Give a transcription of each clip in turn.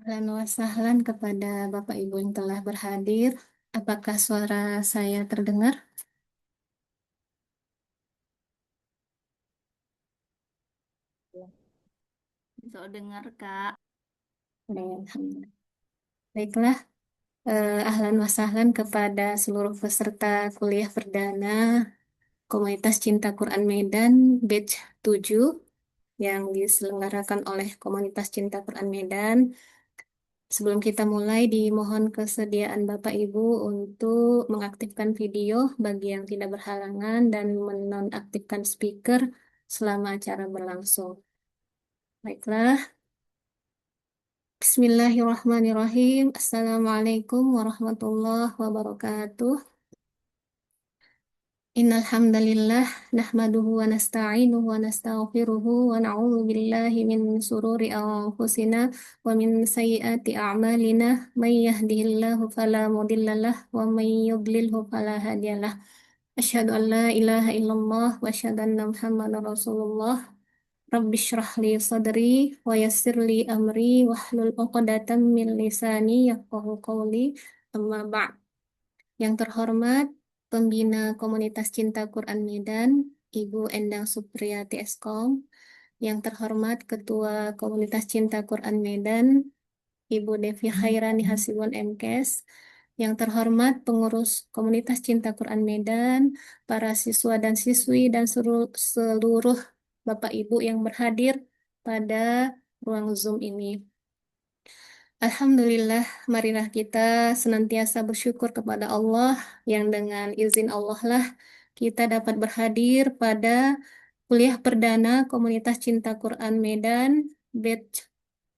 Ahlan wa sahlan kepada Bapak Ibu yang telah berhadir. Apakah suara saya terdengar? Bisa dengar, Kak. Alhamdulillah. Baiklah, ahlan wa sahlan kepada seluruh peserta kuliah perdana Komunitas Cinta Quran Medan Batch 7 yang diselenggarakan oleh Komunitas Cinta Quran Medan. Sebelum kita mulai, dimohon kesediaan Bapak Ibu untuk mengaktifkan video bagi yang tidak berhalangan dan menonaktifkan speaker selama acara berlangsung. Baiklah, Bismillahirrahmanirrahim. Assalamualaikum warahmatullahi wabarakatuh. Innal hamdalillah nahmaduhu wa nasta'inuhu wa nastaghfiruhu wa na'udzu billahi min sururi anfusina wa min sayyiati a'malina may yahdihillahu fala mudhillalah wa may yudlilhu fala hadiyalah. Asyhadu an la ilaha illallah wa asyhadu anna Muhammadar Rasulullah. Rabbi shrah li sadri wa yassir li amri wahlul 'uqdatam min lisani yafqahu qawli. Amma ba'd. Yang terhormat Pembina Komunitas Cinta Quran Medan, Ibu Endang Supriyati Eskom. Yang terhormat Ketua Komunitas Cinta Quran Medan, Ibu Devi Khairani Hasibun MKes. Yang terhormat pengurus Komunitas Cinta Quran Medan, para siswa dan siswi, dan seluruh Bapak Ibu yang berhadir pada ruang Zoom ini. Alhamdulillah, marilah kita senantiasa bersyukur kepada Allah yang dengan izin Allah lah kita dapat berhadir pada kuliah perdana Komunitas Cinta Quran Medan Batch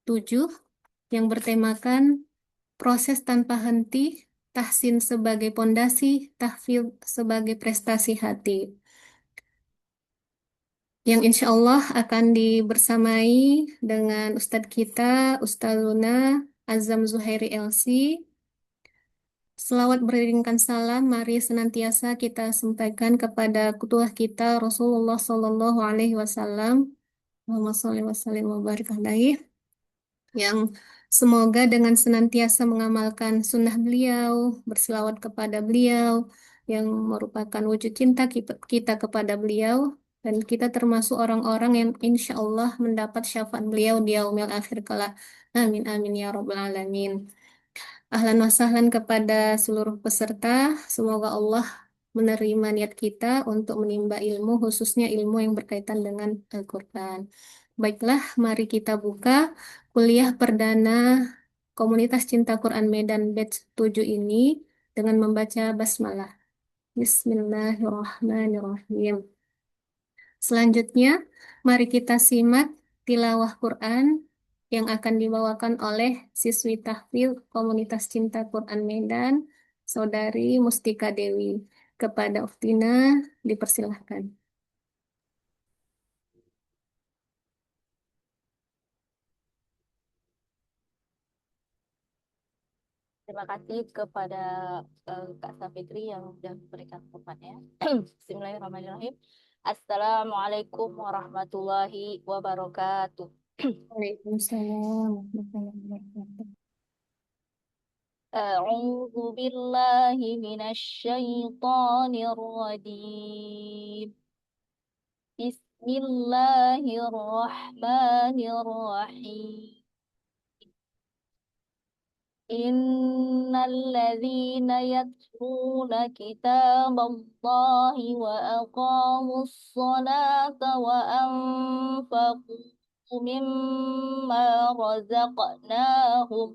7 yang bertemakan proses tanpa henti, tahsin sebagai pondasi, tahfidz sebagai prestasi hati. Yang insya Allah akan dibersamai dengan Ustadz kita, Ustadz Luna Azam Zuhairi LC. Selawat beriringkan salam, mari senantiasa kita sampaikan kepada ketua kita Rasulullah Sallallahu Alaihi Wasallam. Muhammad Sallallahu Alaihi Wasallam wa barik alaihi. Yang semoga dengan senantiasa mengamalkan sunnah beliau, berselawat kepada beliau, yang merupakan wujud cinta kita kepada beliau, dan kita termasuk orang-orang yang insya Allah mendapat syafaat beliau di yaumil akhir kelak. Amin amin ya rabbal alamin. Ahlan wa sahlan kepada seluruh peserta. Semoga Allah menerima niat kita untuk menimba ilmu, khususnya ilmu yang berkaitan dengan Al-Quran. Baiklah, mari kita buka kuliah perdana Komunitas Cinta Quran Medan Batch 7 ini dengan membaca basmalah. Bismillahirrahmanirrahim. Selanjutnya, mari kita simak tilawah Quran yang akan dibawakan oleh siswi tahfidz Komunitas Cinta Quran Medan, Saudari Mustika Dewi. Kepada Uktina, dipersilahkan. Terima kasih kepada Kak Safitri yang sudah memberikan tempatnya. Bismillahirrahmanirrahim. Assalamualaikum warahmatullahi wabarakatuh. Waalaikumsalam warahmatullahi wabarakatuh. أعوذ بالله من الشيطان الرجيم. بسم الله الرحمن الرحيم. إن الذين يتلون كتاب الله وأقاموا الصلاة وأنفقوا مما رزقناهم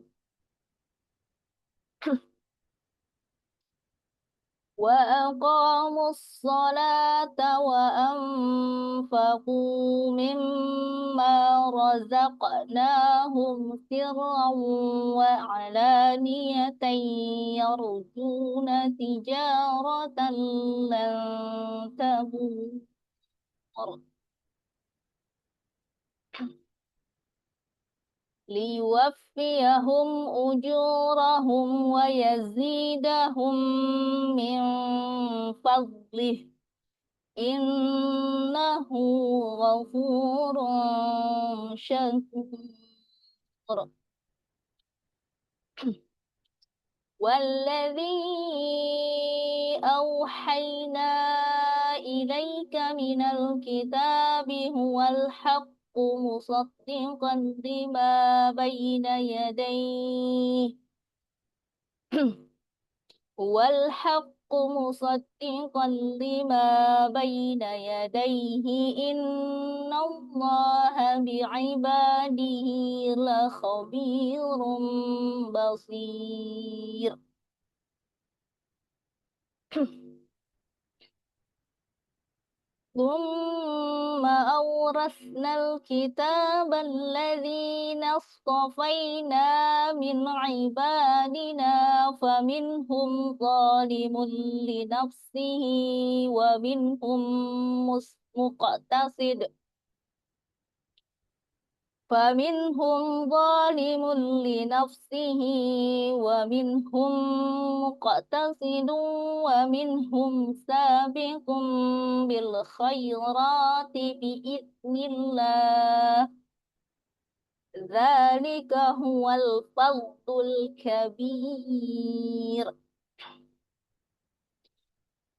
وأقاموا الصلاة وأنفقوا مما رزقناهم سرا وعلانية يرجون تجارة لن تبور ليوفيهم أجورهم ويزيدهم من فضله إنه غفور شكور. والذي أوحينا إليك من الكتاب هو الحق مصدقا لما بين يديه هو الحق مصدقا لما بين يديه إن الله بعباده لخبير بصير. ثم أورثنا الكتاب الذين اصطفينا من عبادنا فمنهم ظالم لنفسه ومنهم مقتصد فمنهم ظالم لنفسه ومنهم مقتصد ومنهم سابق بالخيرات بإذن الله ذلك هو الفضل الكبير.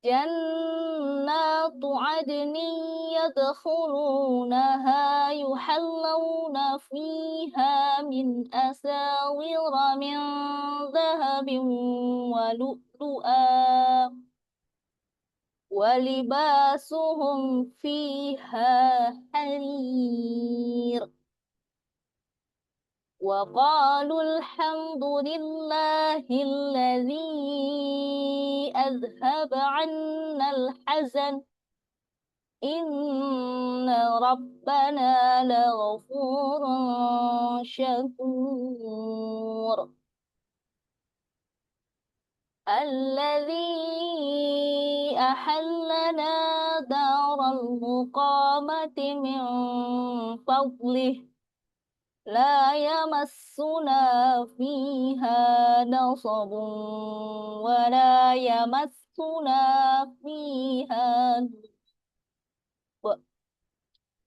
جنات عدن يدخلونها يحلون فيها من أساور من ذهب ولؤلؤا ولباسهم فيها حرير وقالوا الحمد لله الذي أذهب عنا الحزن إن ربنا لغفور شكور. الذي أحلنا دار المقامة من فضله لا يمسنا فيها نصب ولا يمسنا فيها لغب.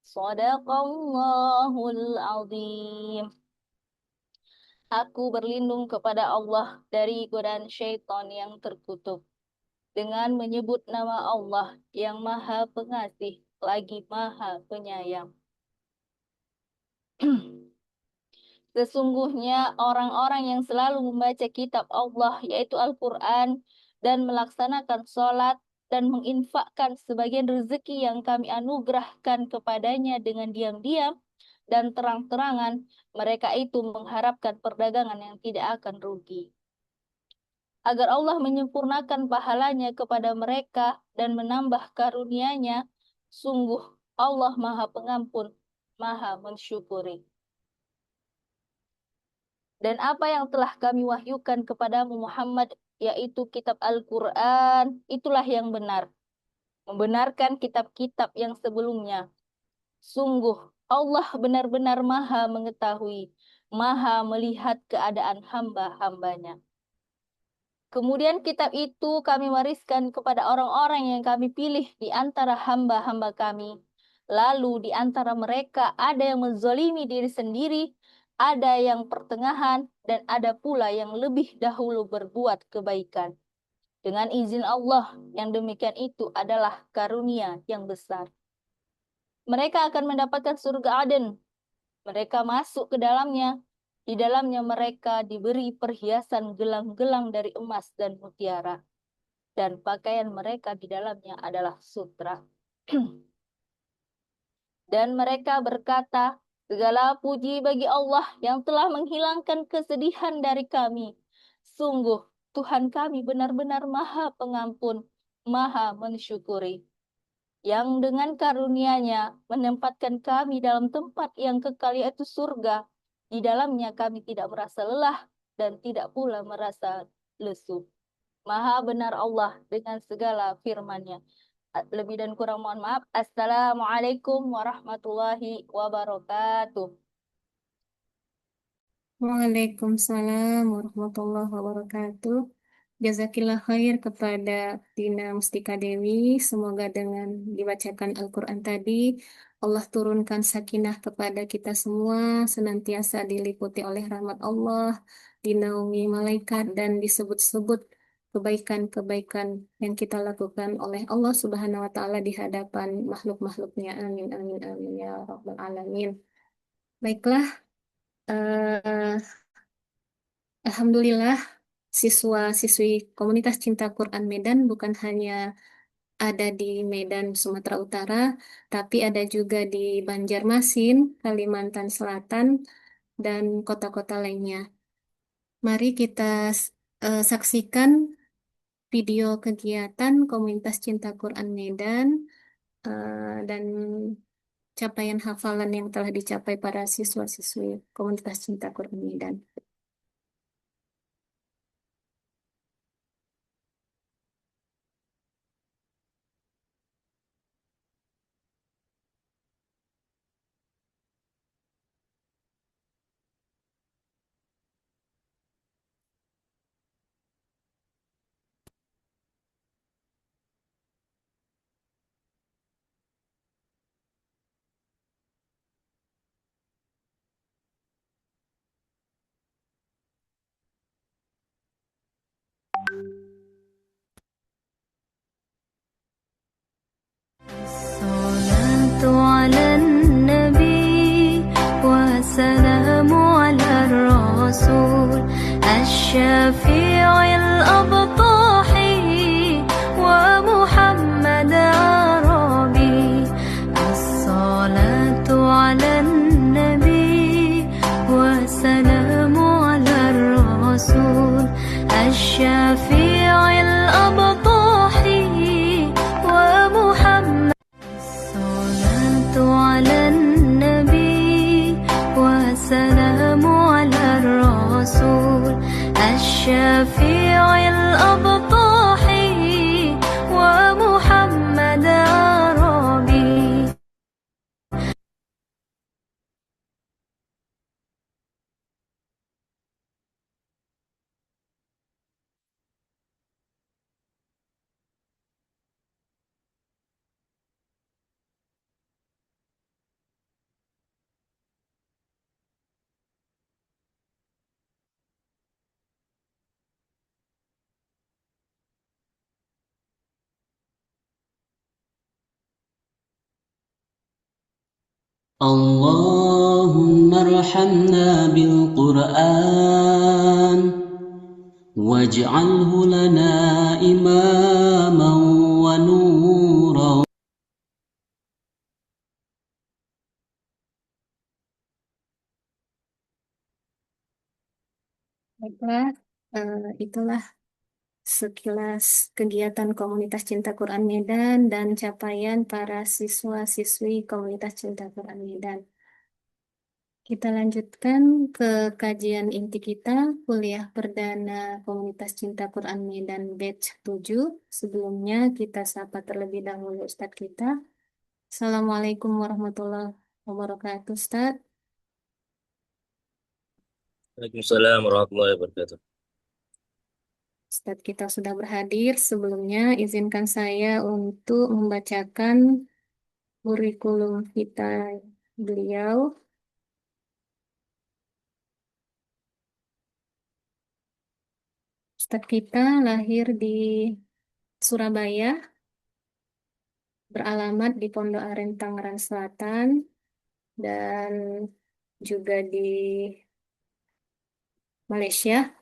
صدق Allahul Azim. Aku berlindung kepada Allah dari godaan syaitan yang terkutuk dengan menyebut nama Allah yang Maha Pengasih lagi Maha Penyayang. Sesungguhnya orang-orang yang selalu membaca kitab Allah yaitu Al-Quran dan melaksanakan sholat dan menginfakkan sebagian rezeki yang kami anugerahkan kepadanya dengan diam-diam dan terang-terangan, mereka itu mengharapkan perdagangan yang tidak akan rugi. Agar Allah menyempurnakan pahalanya kepada mereka dan menambah karunia-Nya, sungguh Allah Maha Pengampun, Maha Mensyukuri. Dan apa yang telah kami wahyukan kepadamu Muhammad, yaitu kitab Al-Quran, itulah yang benar. Membenarkan kitab-kitab yang sebelumnya. Sungguh, Allah benar-benar maha mengetahui, maha melihat keadaan hamba-hambanya. Kemudian kitab itu kami wariskan kepada orang-orang yang kami pilih di antara hamba-hamba kami. Lalu di antara mereka ada yang menzalimi diri sendiri, ada yang pertengahan, dan ada pula yang lebih dahulu berbuat kebaikan. Dengan izin Allah, yang demikian itu adalah karunia yang besar. Mereka akan mendapatkan surga Aden. Mereka masuk ke dalamnya. Di dalamnya mereka diberi perhiasan gelang-gelang dari emas dan mutiara. Dan pakaian mereka di dalamnya adalah sutra. Dan mereka berkata, segala puji bagi Allah yang telah menghilangkan kesedihan dari kami. Sungguh, Tuhan kami benar-benar maha pengampun, maha mensyukuri. Yang dengan karunia-Nya menempatkan kami dalam tempat yang kekal yaitu surga. Di dalamnya kami tidak merasa lelah dan tidak pula merasa lesu. Maha benar Allah dengan segala firman-Nya. Lebih dan kurang mohon maaf. Assalamualaikum warahmatullahi wabarakatuh. Waalaikumsalam warahmatullahi wabarakatuh. Jazakillah khair kepada Dina Mustika Dewi. Semoga dengan dibacakan Al-Quran tadi, Allah turunkan sakinah kepada kita semua, senantiasa diliputi oleh rahmat Allah, dinaungi malaikat, dan disebut-sebut kebaikan-kebaikan yang kita lakukan oleh Allah Subhanahu wa Ta'ala di hadapan makhluk-makhluknya. Amin, amin, amin ya Rabbal Alamin. Baiklah, eh, Alhamdulillah, siswa-siswi komunitas Cinta Quran Medan bukan hanya ada di Medan, Sumatera Utara, tapi ada juga di Banjarmasin, Kalimantan Selatan, dan kota-kota lainnya. Mari kita saksikan video kegiatan komunitas Cinta Quran Medan dan capaian hafalan yang telah dicapai para siswa-siswi komunitas Cinta Quran Medan. الصلاة على النبي والسلام على الرسول الشفيع الأبطح ومحمد عربي. الصلاة على النبي والسلام على الرسول الشفيع الأبطح ومحمد. الصلاة على النبي والسلام على الرسول الشفيع الأبطح ومحمد عربي. اللهم ارحمنا بالقرآن واجعله لنا إماما ونورا. Baiklah, itulah sekilas kegiatan komunitas Cinta Quran Medan dan capaian para siswa-siswi komunitas Cinta Quran Medan. Kita lanjutkan ke kajian inti kita, kuliah perdana komunitas Cinta Quran Medan batch 7. Sebelumnya kita sapa terlebih dahulu Ustadz kita. Assalamualaikum warahmatullahi wabarakatuh, Ustadz. Waalaikumsalam warahmatullahi wabarakatuh. Ustadz kita sudah berhadir. Sebelumnya izinkan saya untuk membacakan kurikulum vitae beliau. Ustadz kita lahir di Surabaya, beralamat di Pondok Aren, Tangerang Selatan, dan juga di Malaysia,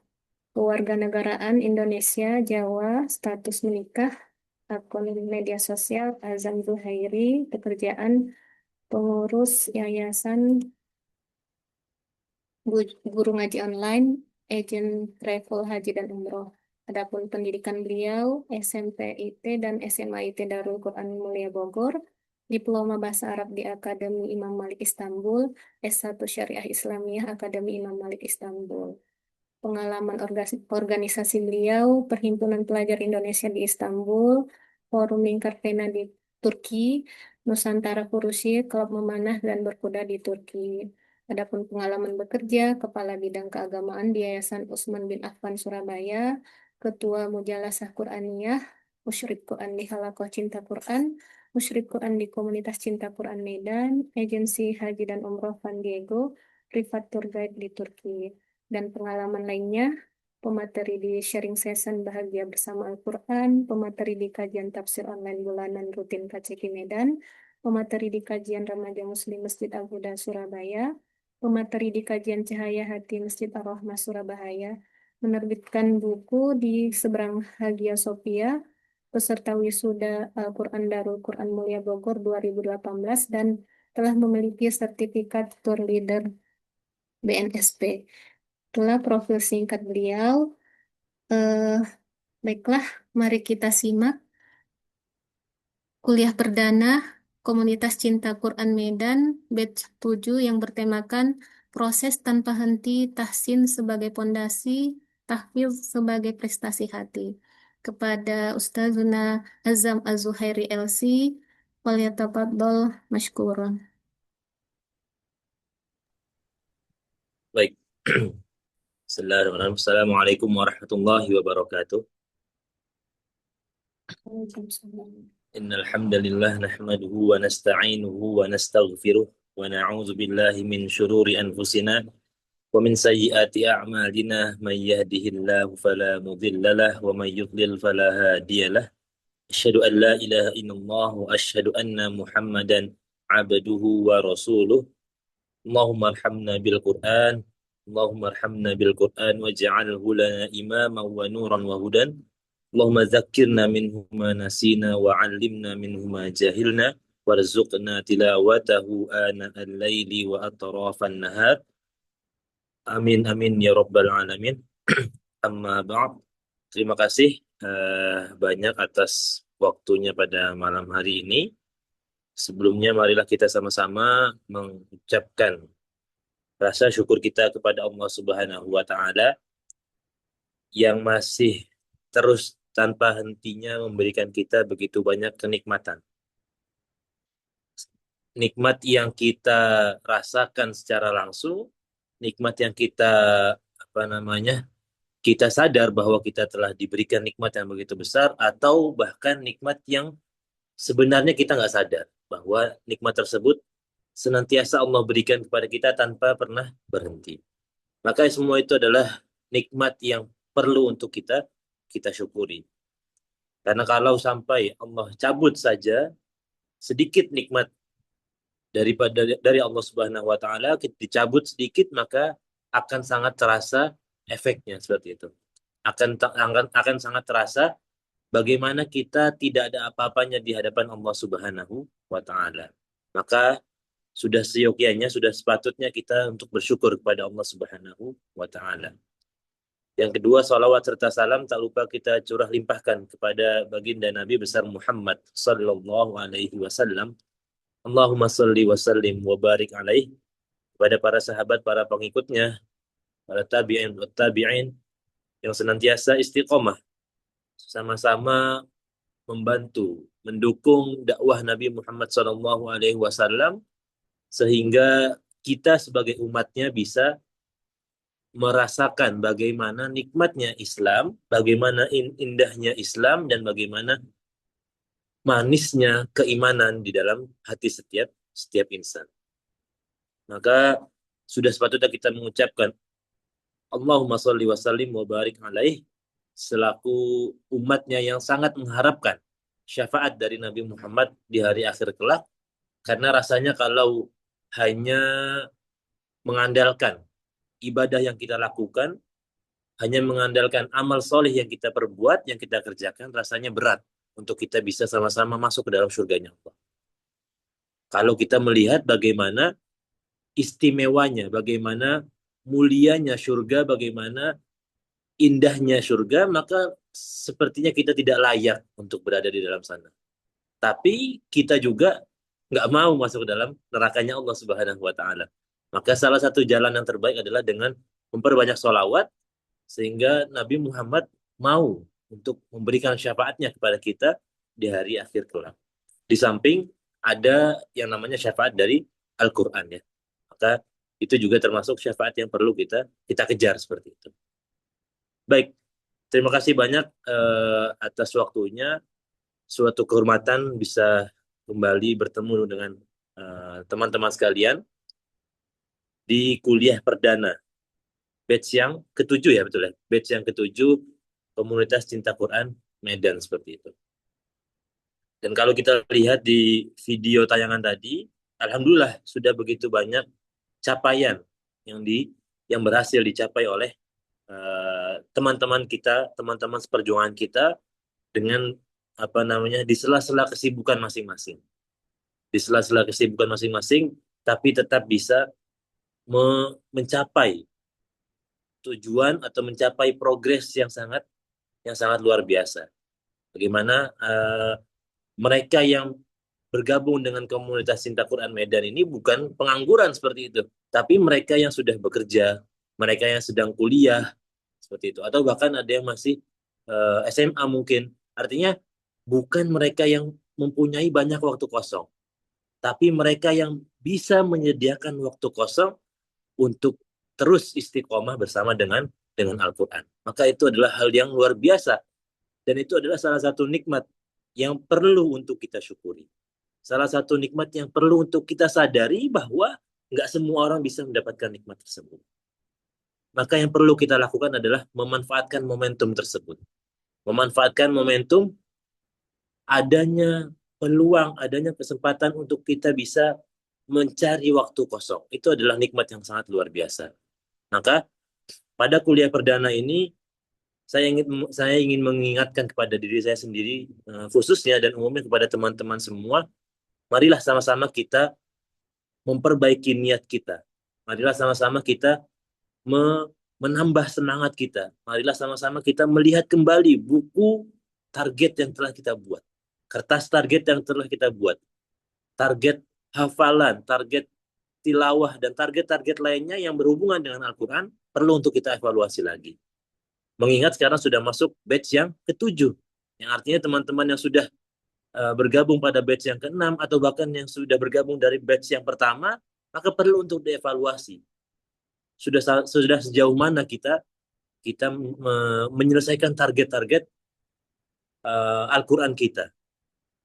kewarganegaraan Indonesia, Jawa, status menikah, akun media sosial Azam Zuhairi, pekerjaan pengurus yayasan guru ngaji online, agen travel haji dan umroh. Adapun pendidikan beliau SMP IT dan SMA IT Darul Quran Mulia Bogor, diploma bahasa Arab di Akademi Imam Malik Istanbul, S1 Syariah Islamiyah Akademi Imam Malik Istanbul. Pengalaman organisasi beliau, Perhimpunan Pelajar Indonesia di Istanbul, Forum Lingkar Pena di Turki, Nusantara Kurusi, Klub Memanah dan Berkuda di Turki. Adapun pengalaman bekerja, Kepala Bidang Keagamaan di Yayasan Utsman bin Affan Surabaya, Ketua Mujalasah Quraniyah, Musyrik Quran di Halaqah Cinta Quran, Musyrik Quran di Komunitas Cinta Quran Medan, Agensi Haji dan Umroh San Diego, Privat Tour Guide di Turki. dan pengalaman lainnya, pemateri di sharing session Bahagia Bersama Al-Quran, pemateri di kajian tafsir online bulanan rutin KCK Medan, pemateri di kajian Remaja Muslim Masjid Al-Huda Surabaya, pemateri di kajian Cahaya Hati Masjid Ar-Rahmah Surabaya, menerbitkan buku di Seberang Hagia Sophia, peserta wisuda Al-Quran Darul Quran Mulia Bogor 2018, dan telah memiliki sertifikat tour leader BNSP. Itulah profil singkat beliau. Eh, Baiklah, mari kita simak kuliah perdana Komunitas Cinta Quran Medan batch 7 yang bertemakan proses tanpa henti tahsin sebagai pondasi, tahfidz sebagai prestasi hati. Kepada Ustazuna Azam Az-Zuhairi LC, waliyatafaddal mashkurun. Baik. Bismillahirrahmanirrahim. Assalamualaikum warahmatullahi wabarakatuh. Waalaikumsalam. Innal hamdalillah nahmaduhu wa nasta'inuhu wa nastaghfiruh wa na'udzu billahi min shururi anfusina wa min sayyiati a'malina may yahdihillahu fala mudilla lahu wa may yudlil fala hadiyalah. Asyhadu an la ilaha illallah wa asyhadu anna Muhammadan abduhu wa rasuluh. Allahumma arhamna bil Qur'an. Allahumma arhamna bil Qur'an waj'alhu lana imaman wa nuran wa hudan. Allahumma dzakkirna minhu ma nasina wa 'allimna minhu ma jahilna warzuqna tilawatahu ana al-laili wa atrafan nahar. Amin amin ya rabbal alamin. Amma ba'd. Terima kasih banyak atas waktunya pada malam hari ini. Sebelumnya marilah kita sama-sama mengucapkan rasa syukur kita kepada Allah Subhanahu wa taala yang masih terus tanpa hentinya memberikan kita begitu banyak kenikmatan. Nikmat yang kita rasakan secara langsung, nikmat yang kita kita sadar bahwa kita telah diberikan nikmat yang begitu besar, atau bahkan nikmat yang sebenarnya kita nggak sadar bahwa nikmat tersebut senantiasa Allah berikan kepada kita tanpa pernah berhenti. Maka semua itu adalah nikmat yang perlu untuk kita syukuri. Karena kalau sampai Allah cabut saja sedikit nikmat dari Allah Subhanahu wa taala, dicabut sedikit, maka akan sangat terasa efeknya seperti itu. Akan sangat terasa bagaimana kita tidak ada apa-apanya di hadapan Allah Subhanahu wa taala. Maka sudah seyogyanya, sudah sepatutnya kita untuk bersyukur kepada Allah Subhanahu wa taala. Yang kedua, salawat serta salam tak lupa kita curah limpahkan kepada baginda Nabi besar Muhammad sallallahu alaihi wasallam. Allahumma salli wa sallim wa barik alaihi, kepada para sahabat, para pengikutnya, para tabi'in yang senantiasa istiqomah sama-sama membantu, mendukung dakwah Nabi Muhammad sallallahu alaihi wasallam sehingga kita sebagai umatnya bisa merasakan bagaimana nikmatnya Islam, bagaimana indahnya Islam, dan bagaimana manisnya keimanan di dalam hati setiap insan. Maka sudah sepatutnya kita mengucapkan Allahumma sholli wa sallim wa barik alaih selaku umatnya yang sangat mengharapkan syafaat dari Nabi Muhammad di hari akhir kelak, karena rasanya kalau hanya mengandalkan ibadah yang kita lakukan, hanya mengandalkan amal soleh yang kita perbuat, yang kita kerjakan, rasanya berat untuk kita bisa sama-sama masuk ke dalam surganya Allah. Kalau kita melihat bagaimana istimewanya, bagaimana mulianya surga, bagaimana indahnya surga, maka sepertinya kita tidak layak untuk berada di dalam sana. Tapi kita juga nggak mau masuk ke dalam nerakanya Allah Subhanahu wa taala. Maka salah satu jalan yang terbaik adalah dengan memperbanyak sholawat, sehingga Nabi Muhammad mau untuk memberikan syafaatnya kepada kita di hari akhir kelak. Di samping ada yang namanya syafaat dari Al-Quran ya. Maka itu juga termasuk syafaat yang perlu kita kejar seperti itu. Baik, terima kasih banyak atas waktunya. Suatu kehormatan bisa kembali bertemu dengan teman-teman sekalian di kuliah perdana batch yang ketujuh ya, betul ya. Batch yang ketujuh komunitas cinta Quran Medan seperti itu. Dan kalau kita lihat di video tayangan tadi, alhamdulillah sudah begitu banyak capaian yang berhasil dicapai oleh teman-teman kita, teman-teman seperjuangan kita dengan apa namanya di sela-sela kesibukan masing-masing. Di sela-sela kesibukan masing-masing, tapi tetap bisa mencapai tujuan atau mencapai progres yang sangat luar biasa. Bagaimana mereka yang bergabung dengan komunitas cinta Quran Medan ini bukan pengangguran seperti itu, tapi mereka yang sudah bekerja, mereka yang sedang kuliah seperti itu, atau bahkan ada yang masih SMA mungkin. Artinya bukan mereka yang mempunyai banyak waktu kosong, tapi mereka yang bisa menyediakan waktu kosong untuk terus istiqomah bersama dengan Al-Quran. Maka itu adalah hal yang luar biasa. Dan itu adalah salah satu nikmat yang perlu untuk kita syukuri. Salah satu nikmat yang perlu untuk kita sadari bahwa nggak semua orang bisa mendapatkan nikmat tersebut. Maka yang perlu kita lakukan adalah memanfaatkan momentum tersebut. Memanfaatkan momentum adanya peluang, adanya kesempatan untuk kita bisa mencari waktu kosong. Itu adalah nikmat yang sangat luar biasa. Maka pada kuliah perdana ini saya ingin mengingatkan kepada diri saya sendiri khususnya dan umumnya kepada teman-teman semua, marilah sama-sama kita memperbaiki niat kita. Marilah sama-sama kita menambah semangat kita. Marilah sama-sama kita melihat kembali buku target yang telah kita buat. Kertas target yang telah kita buat. Target hafalan, target tilawah, dan target-target lainnya yang berhubungan dengan Al-Quran perlu untuk kita evaluasi lagi. Mengingat sekarang sudah masuk batch yang ketujuh, yang artinya teman-teman yang sudah bergabung pada batch yang ke-6 atau bahkan yang sudah bergabung dari batch yang pertama, maka perlu untuk dievaluasi. Sudah sejauh mana kita menyelesaikan target-target Al-Quran kita.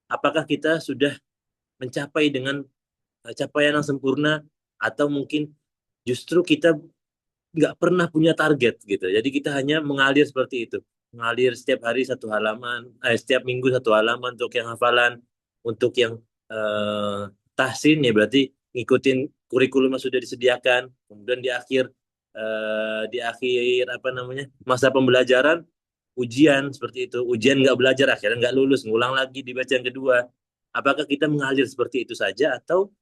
Apakah kita sudah mencapai dengan capaian yang sempurna, atau mungkin justru kita nggak pernah punya target gitu. Jadi kita hanya mengalir seperti itu. Mengalir setiap hari satu halaman, setiap minggu satu halaman untuk yang hafalan, untuk yang tahsin ya berarti ngikutin kurikulum yang sudah disediakan. Kemudian di akhir apa namanya masa pembelajaran ujian seperti itu. Ujian nggak belajar, akhirnya nggak lulus, ngulang lagi di batch yang kedua. Apakah kita mengalir seperti itu saja, atau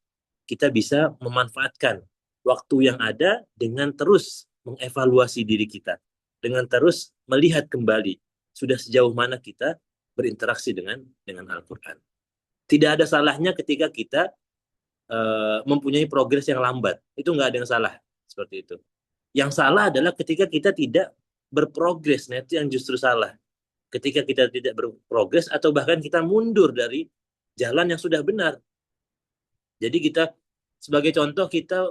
kita bisa memanfaatkan waktu yang ada dengan terus mengevaluasi diri kita, dengan terus melihat kembali sudah sejauh mana kita berinteraksi dengan Al-Quran. Tidak ada salahnya ketika kita mempunyai progres yang lambat. Itu nggak ada yang salah seperti itu. Yang salah adalah ketika kita tidak berprogres. Nah, itu yang justru salah. Ketika kita tidak berprogres atau bahkan kita mundur dari jalan yang sudah benar. Jadi kita, sebagai contoh, kita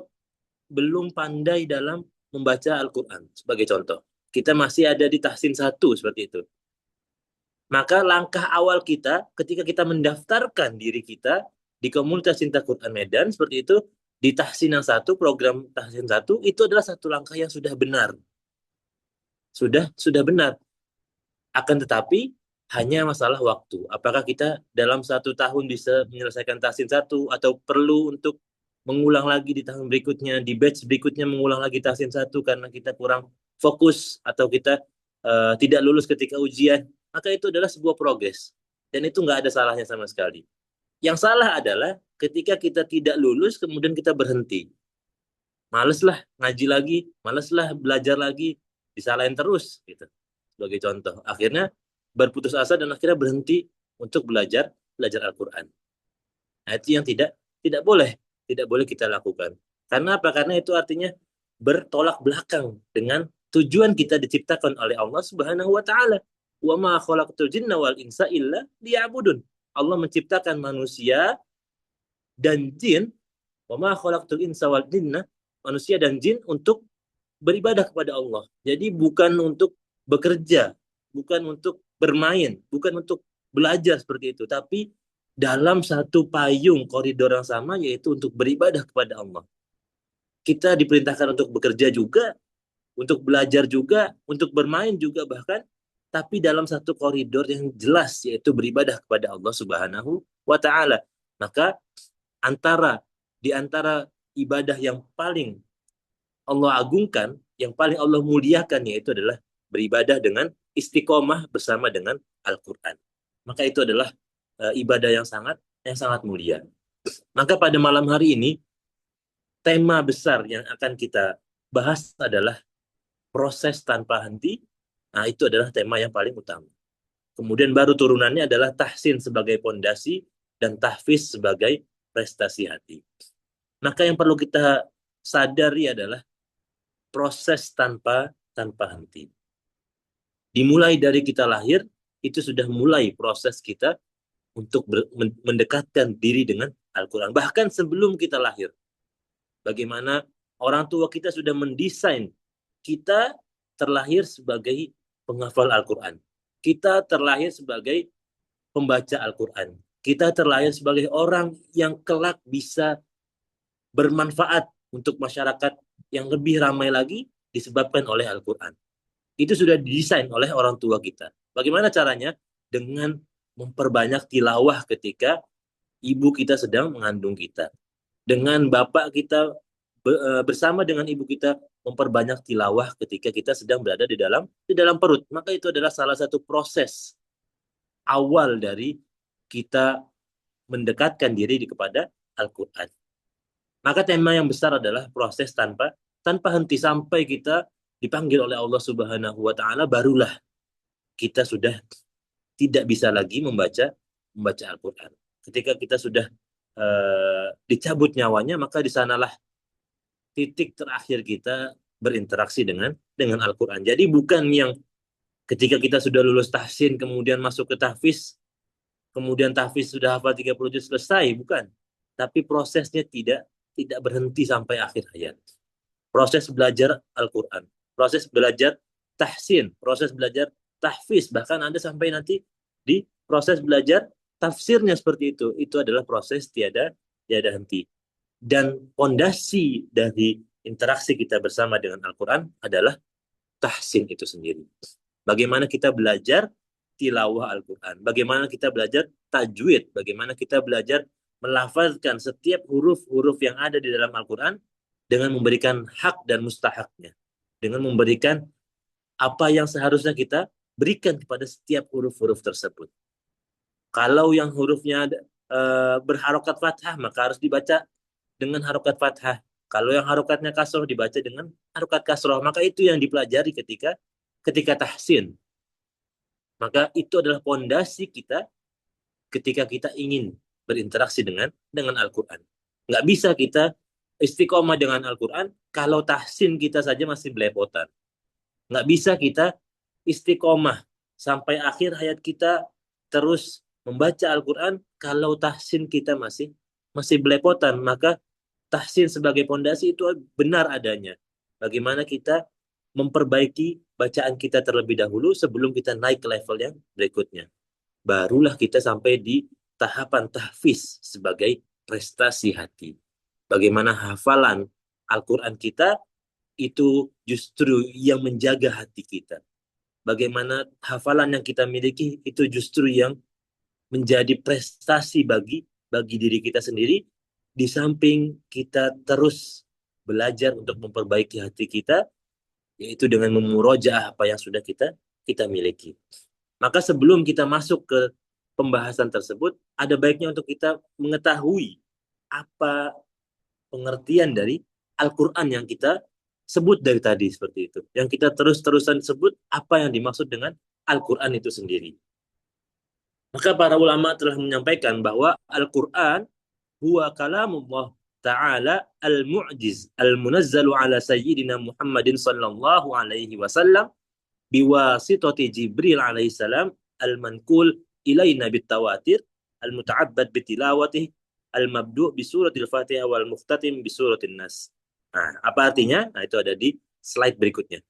belum pandai dalam membaca Al-Quran. Sebagai contoh, kita masih ada di tahsin 1 seperti itu. Maka langkah awal kita ketika kita mendaftarkan diri kita di komunitas cinta Quran Medan seperti itu, di tahsin yang 1, program tahsin 1, itu adalah satu langkah yang sudah benar. Sudah benar. Akan tetapi hanya masalah waktu. Apakah kita dalam 1 tahun bisa menyelesaikan tahsin 1, atau perlu untuk mengulang lagi di tahun berikutnya, di batch berikutnya mengulang lagi tahsin 1 karena kita kurang fokus atau kita tidak lulus ketika ujian. Maka itu adalah sebuah progres. Dan itu nggak ada salahnya sama sekali. Yang salah adalah ketika kita tidak lulus kemudian kita berhenti. Maleslah ngaji lagi, maleslah belajar lagi, disalahin terus gitu. Sebagai contoh, akhirnya berputus asa dan akhirnya berhenti untuk belajar Al-Quran. Nah, itu yang tidak boleh kita lakukan. Karena apa? Karena itu artinya bertolak belakang dengan tujuan kita diciptakan oleh Allah Subhanahu wa taala. Wa ma khalaqtul jinna wal insa illa liya'budun. Allah menciptakan manusia dan jin, wa ma khalaqtul insa wal jinna, manusia dan jin untuk beribadah kepada Allah. Jadi bukan untuk bekerja, bukan untuk bermain, bukan untuk belajar seperti itu, tapi dalam satu payung koridor yang sama, yaitu untuk beribadah kepada Allah. Kita diperintahkan untuk bekerja juga, untuk belajar juga, untuk bermain juga bahkan, tapi dalam satu koridor yang jelas, yaitu beribadah kepada Allah Subhanahu wa Ta'ala. Maka di antara ibadah yang paling Allah agungkan, yang paling Allah muliakan, yaitu adalah beribadah dengan istiqomah bersama dengan Al-Quran. Maka itu adalah ibadah yang sangat mulia. Maka pada malam hari ini, tema besar yang akan kita bahas adalah proses tanpa henti. Nah, itu adalah tema yang paling utama. Kemudian baru turunannya adalah tahsin sebagai pondasi dan tahfiz sebagai prestasi hati. Maka yang perlu kita sadari adalah proses tanpa henti. Dimulai dari kita lahir, itu sudah mulai proses kita untuk mendekatkan diri dengan Al-Quran. Bahkan sebelum kita lahir, bagaimana orang tua kita sudah mendesain kita terlahir sebagai penghafal Al-Quran. Kita terlahir sebagai pembaca Al-Quran. Kita terlahir sebagai orang yang kelak bisa bermanfaat untuk masyarakat yang lebih ramai lagi disebabkan oleh Al-Quran. Itu sudah didesain oleh orang tua kita. Bagaimana caranya? Dengan memperbanyak tilawah ketika ibu kita sedang mengandung kita. Dengan bapak kita bersama dengan ibu kita memperbanyak tilawah ketika kita sedang berada di dalam perut. Maka itu adalah salah satu proses awal dari kita mendekatkan diri kepada Al-Quran. Maka tema yang besar adalah proses tanpa henti sampai kita dipanggil oleh Allah Subhanahu wa Ta'ala, barulah kita sudah tidak bisa lagi membaca Al-Quran. Ketika kita sudah dicabut nyawanya, maka di sanalah titik terakhir kita berinteraksi dengan Al-Quran. Jadi bukan yang ketika kita sudah lulus tahsin kemudian masuk ke tahfiz, kemudian tahfiz sudah hafal 30 juz selesai, bukan. Tapi prosesnya tidak berhenti sampai akhir hayat. Proses belajar Al-Quran, proses belajar tahsin, proses belajar tahfiz, bahkan Anda sampai nanti di proses belajar tafsirnya seperti itu. Itu adalah proses tiada henti. Dan fondasi dari interaksi kita bersama dengan Al-Quran adalah tahsin itu sendiri. Bagaimana kita belajar tilawah Al-Quran, bagaimana kita belajar tajwid, bagaimana kita belajar melafazkan setiap huruf-huruf yang ada di dalam Al-Quran dengan memberikan hak dan mustahaknya, dengan memberikan apa yang seharusnya kita berikan kepada setiap huruf-huruf tersebut. Kalau yang hurufnya berharokat fathah, maka harus dibaca dengan harokat fathah. Kalau yang harokatnya kasroh, dibaca dengan harokat kasroh. Maka itu yang dipelajari ketika tahsin. Maka itu adalah fondasi kita ketika kita ingin berinteraksi dengan Al-Quran. Nggak bisa kita istiqomah dengan Al-Quran kalau tahsin kita saja masih belepotan. Nggak bisa kita istiqomah sampai akhir hayat kita terus membaca Al-Quran kalau tahsin kita masih belepotan. Maka tahsin sebagai fondasi itu benar adanya. Bagaimana kita memperbaiki bacaan kita terlebih dahulu sebelum kita naik ke level yang berikutnya. Barulah kita sampai di tahapan tahfiz sebagai prestasi hati. Bagaimana hafalan Al-Quran kita itu justru yang menjaga hati kita. Bagaimana hafalan yang kita miliki itu justru yang menjadi prestasi bagi diri kita sendiri, di samping kita terus belajar untuk memperbaiki hati kita, yaitu dengan memurojaah apa yang sudah kita miliki. Maka sebelum kita masuk ke pembahasan tersebut, ada baiknya untuk kita mengetahui apa pengertian dari Al-Quran yang kita sebut dari tadi seperti itu. Yang kita terus-terusan sebut apa yang dimaksud dengan Al-Quran itu sendiri. Maka para ulama telah menyampaikan bahwa Al-Quran huwa kalamullah ta'ala al-mu'jiz al-munazzalu ala sayyidina Muhammadin sallallahu alaihi wasallam biwasitati Jibril alaihi salam al-manqul ilaina bitawatir al-muta'abbad bitilawatih al-mabdu' bi suratil Fatihah wal mukhtatim bi suratin Nas. Nah, apa artinya? Nah, itu ada di slide berikutnya.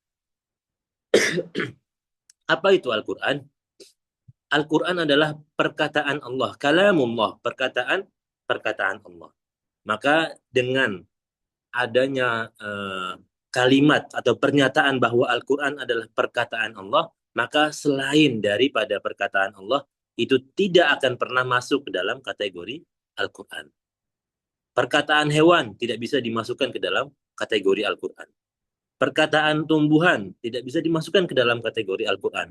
Apa itu Al-Quran? Al-Quran adalah perkataan Allah, kalamullah, perkataan Allah. Maka dengan adanya kalimat atau pernyataan bahwa Al-Quran adalah perkataan Allah, maka selain daripada perkataan Allah, itu tidak akan pernah masuk ke dalam kategori Al-Quran. Perkataan hewan tidak bisa dimasukkan ke dalam kategori Al-Quran. Perkataan tumbuhan tidak bisa dimasukkan ke dalam kategori Al-Quran.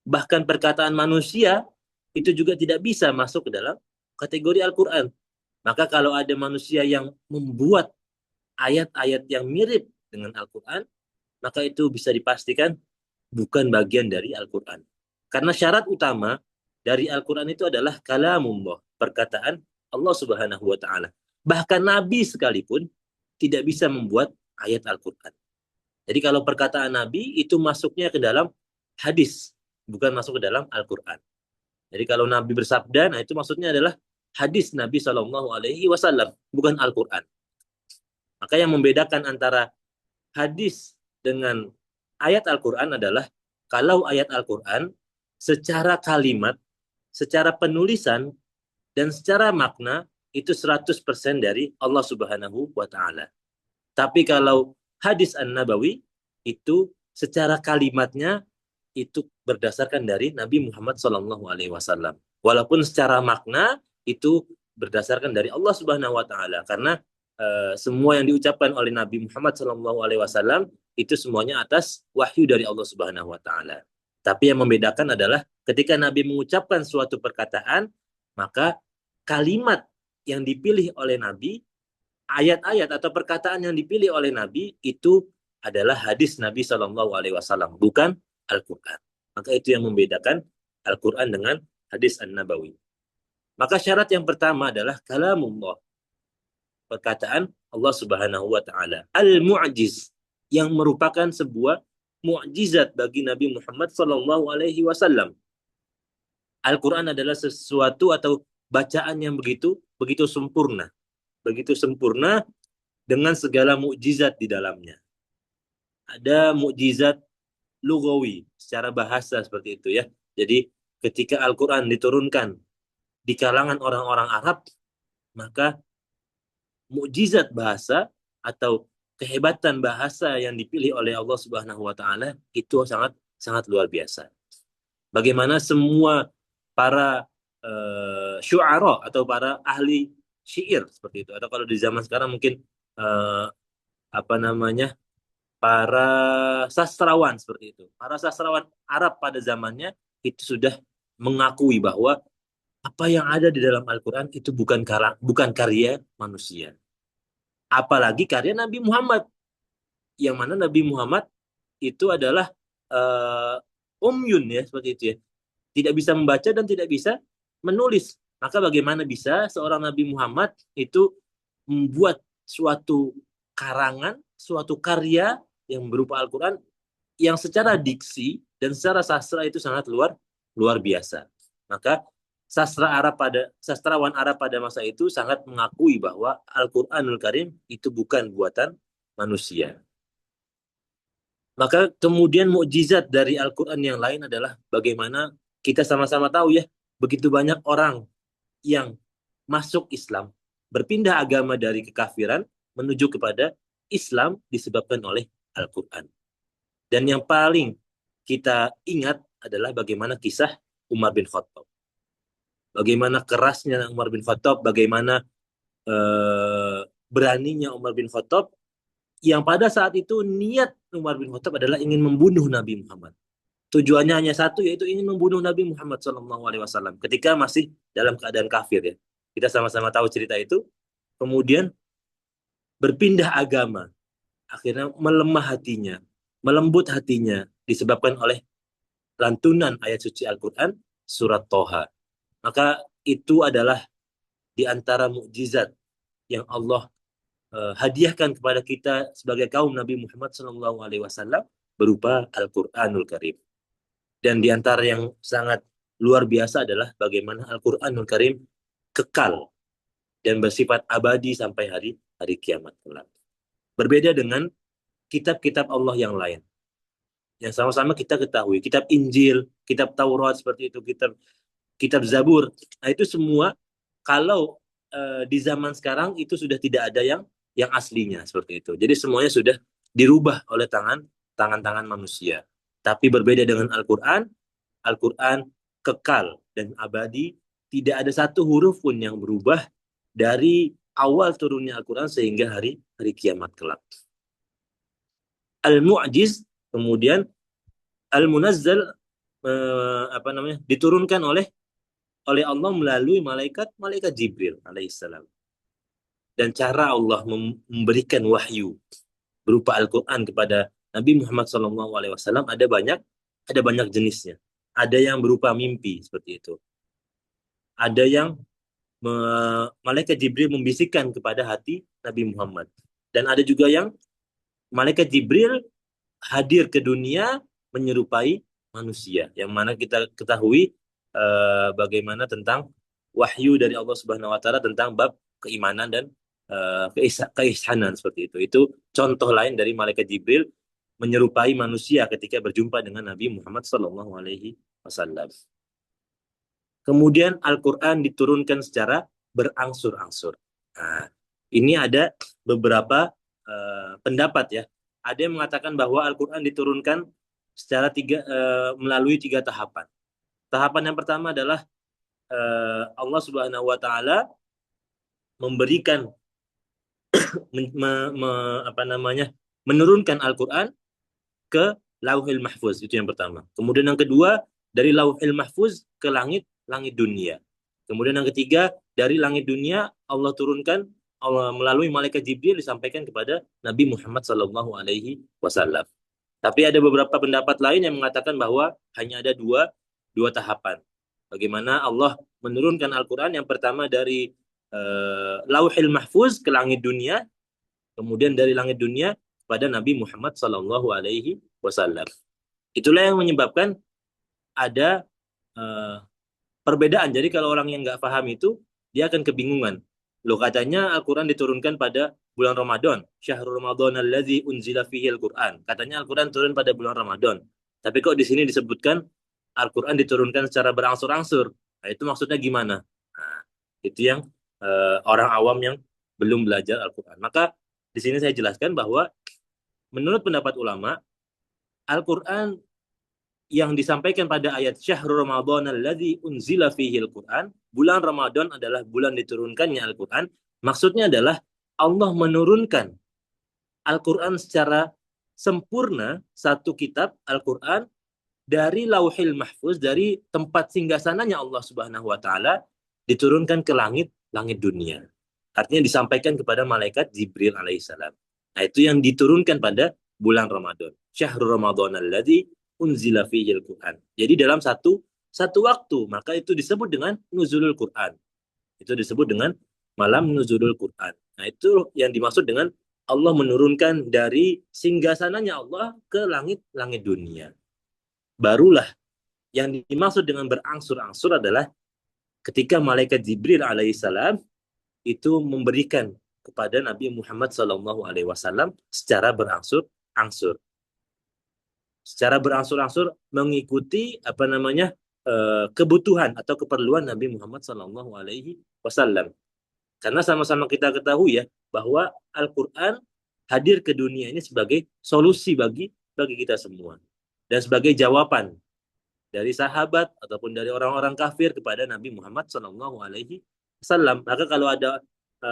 Bahkan perkataan manusia itu juga tidak bisa masuk ke dalam kategori Al-Quran. Maka kalau ada manusia yang membuat ayat-ayat yang mirip dengan Al-Quran, maka itu bisa dipastikan bukan bagian dari Al-Quran. Karena syarat utama dari Al-Quran itu adalah kalamullah, perkataan Allah Subhanahu wa Ta'ala. Bahkan Nabi sekalipun tidak bisa membuat ayat Al-Quran. Jadi kalau perkataan Nabi itu masuknya ke dalam hadis, bukan masuk ke dalam Al-Quran. Jadi kalau Nabi bersabda, nah itu maksudnya adalah hadis Nabi SAW, bukan Al-Quran. Maka yang membedakan antara hadis dengan ayat Al-Quran adalah kalau ayat Al-Quran secara kalimat, secara penulisan, dan secara makna itu 100% dari Allah Subhanahu wa Ta'ala. Tapi kalau hadis An-Nabawi itu secara kalimatnya itu berdasarkan dari Nabi Muhammad SAW. Walaupun secara makna itu berdasarkan dari Allah Subhanahu wa Ta'ala, karena semua yang diucapkan oleh Nabi Muhammad SAW itu semuanya atas wahyu dari Allah Subhanahu wa Ta'ala. Tapi yang membedakan adalah ketika Nabi mengucapkan suatu perkataan, maka kalimat yang dipilih oleh Nabi, ayat-ayat atau perkataan yang dipilih oleh Nabi itu adalah hadis Nabi SAW, bukan Al-Quran. Maka itu yang membedakan Al-Quran dengan hadis An-Nabawi. Maka syarat yang pertama adalah kalamullah, perkataan Allah Subhanahu wa Ta'ala. Al-Mu'jiz, yang merupakan sebuah mukjizat bagi Nabi Muhammad SAW. Al-Quran adalah sesuatu atau bacaan yang begitu sempurna. Begitu sempurna dengan segala mukjizat di dalamnya. Ada mukjizat lugawi, secara bahasa seperti itu ya. Jadi ketika Al-Quran diturunkan di kalangan orang-orang Arab, maka mukjizat bahasa atau kehebatan bahasa yang dipilih oleh Allah Subhanahu wa Ta'ala itu sangat luar biasa. Bagaimana semua para syu'ara atau para ahli syair seperti itu, atau kalau di zaman sekarang mungkin para sastrawan seperti itu. Para sastrawan Arab pada zamannya itu sudah mengakui bahwa apa yang ada di dalam Al-Quran itu bukan karya manusia. Apalagi karya Nabi Muhammad. Yang mana Nabi Muhammad itu adalah umyun ya, seperti itu ya. Tidak bisa membaca dan tidak bisa menulis. Maka bagaimana bisa seorang Nabi Muhammad itu membuat suatu karangan, suatu karya yang berupa Al-Quran yang secara diksi dan secara sastra itu sangat luar biasa. Maka sastrawan Arab pada masa itu sangat mengakui bahwa Al-Quranul Karim itu bukan buatan manusia. Maka kemudian mukjizat dari Al-Quran yang lain adalah bagaimana kita sama-sama tahu ya, begitu banyak orang yang masuk Islam, berpindah agama dari kekafiran menuju kepada Islam disebabkan oleh Al-Quran. Dan yang paling kita ingat adalah bagaimana kisah Umar bin Khattab. Bagaimana kerasnya Umar bin Khattab, bagaimana beraninya Umar bin Khattab, yang pada saat itu niat Umar bin Khattab adalah ingin membunuh Nabi Muhammad. Tujuannya hanya satu, yaitu ingin membunuh Nabi Muhammad SAW ketika masih dalam keadaan kafir ya. Kita sama-sama tahu cerita itu. Kemudian berpindah agama, akhirnya melemah hatinya, melembut hatinya disebabkan oleh lantunan ayat suci Al-Quran surat Toha. Maka itu adalah di antara mukjizat yang Allah hadiahkan kepada kita sebagai kaum Nabi Muhammad SAW berupa Al-Quranul Karim. Dan di antara yang sangat luar biasa adalah bagaimana Al-Quranul Karim kekal dan bersifat abadi sampai hari kiamat kelak. Berbeda dengan kitab-kitab Allah yang lain. Yang sama-sama kita ketahui, kitab Injil, kitab Taurat seperti itu, kitab Zabur. Nah itu semua kalau di zaman sekarang itu sudah tidak ada yang aslinya seperti itu. Jadi semuanya sudah dirubah oleh tangan-tangan manusia. Tapi berbeda dengan Al-Quran, Al-Quran kekal dan abadi, tidak ada satu huruf pun yang berubah dari awal turunnya Al-Quran sehingga hari kiamat kelak. Al-Mu'jiz, kemudian Al-Munazzal, diturunkan oleh Allah melalui malaikat Jibril alaihissalam. Dan cara Allah memberikan wahyu berupa Al-Quran kepada Nabi Muhammad SAW ada banyak jenisnya. Ada yang berupa mimpi seperti itu. Ada yang malaikat Jibril membisikkan kepada hati Nabi Muhammad. Dan ada juga yang malaikat Jibril hadir ke dunia menyerupai manusia. Yang mana kita ketahui bagaimana tentang wahyu dari Allah Subhanahu wa taala tentang bab keimanan dan keihsanan seperti itu. Itu contoh lain dari malaikat Jibril menyerupai manusia ketika berjumpa dengan Nabi Muhammad SAW. Kemudian Al-Quran diturunkan secara berangsur-angsur. Nah, ini ada beberapa pendapat ya. Ada yang mengatakan bahwa Al-Quran diturunkan secara melalui 3 tahapan. Tahapan yang pertama adalah Allah Subhanahu wa taala memberikan menurunkan Al-Quran ke Lauhil Mahfuz, itu yang pertama. Kemudian yang kedua, dari Lauhil Mahfuz ke langit dunia. Kemudian yang ketiga, dari langit dunia Allah turunkan melalui malaikat Jibril disampaikan kepada Nabi Muhammad SAW. Tapi ada beberapa pendapat lain yang mengatakan bahwa hanya ada dua tahapan. Bagaimana Allah menurunkan Al-Quran, yang pertama dari Lauhil Mahfuz ke langit dunia, kemudian dari langit dunia kepada Nabi Muhammad SAW. Itulah yang menyebabkan ada perbedaan. Jadi kalau orang yang nggak paham itu, dia akan kebingungan. Loh, katanya Al-Quran diturunkan pada bulan Ramadan. Syahrul Ramadan alladzi unzila fihi Al-Quran. Katanya Al-Quran turun pada bulan Ramadan. Tapi kok di sini disebutkan Al-Quran diturunkan secara berangsur-angsur. Nah, itu maksudnya gimana? Nah, itu yang orang awam yang belum belajar Al-Quran. Maka di sini saya jelaskan bahwa menurut pendapat ulama, Al-Quran yang disampaikan pada ayat Syahrul Ramadan alladzi unzila fihi Al-Quran, bulan Ramadan adalah bulan diturunkannya Al-Quran. Maksudnya adalah Allah menurunkan Al-Quran secara sempurna, satu kitab Al-Quran dari Lauhil Mahfuz, dari tempat singgasananya Allah Subhanahu wa taala, diturunkan ke langit dunia. Artinya disampaikan kepada malaikat Jibril alaihissalam. Nah, itu yang diturunkan pada bulan Ramadan. Syahrul Ramadan alladzi unzila fihi Al-Quran. Jadi dalam satu waktu, maka itu disebut dengan nuzulul Quran. Itu disebut dengan malam nuzulul Quran. Nah, itu yang dimaksud dengan Allah menurunkan dari singgasananya Allah ke langit dunia. Barulah yang dimaksud dengan berangsur-angsur adalah ketika malaikat Jibril alaihissalam itu memberikan kepada Nabi Muhammad SAW secara berangsur-angsur. Secara berangsur-angsur mengikuti kebutuhan atau keperluan Nabi Muhammad SAW. Karena sama-sama kita ketahui ya bahwa Al-Quran hadir ke dunia ini sebagai solusi bagi kita semua dan sebagai jawaban dari sahabat ataupun dari orang-orang kafir kepada Nabi Muhammad SAW. Maka kalau ada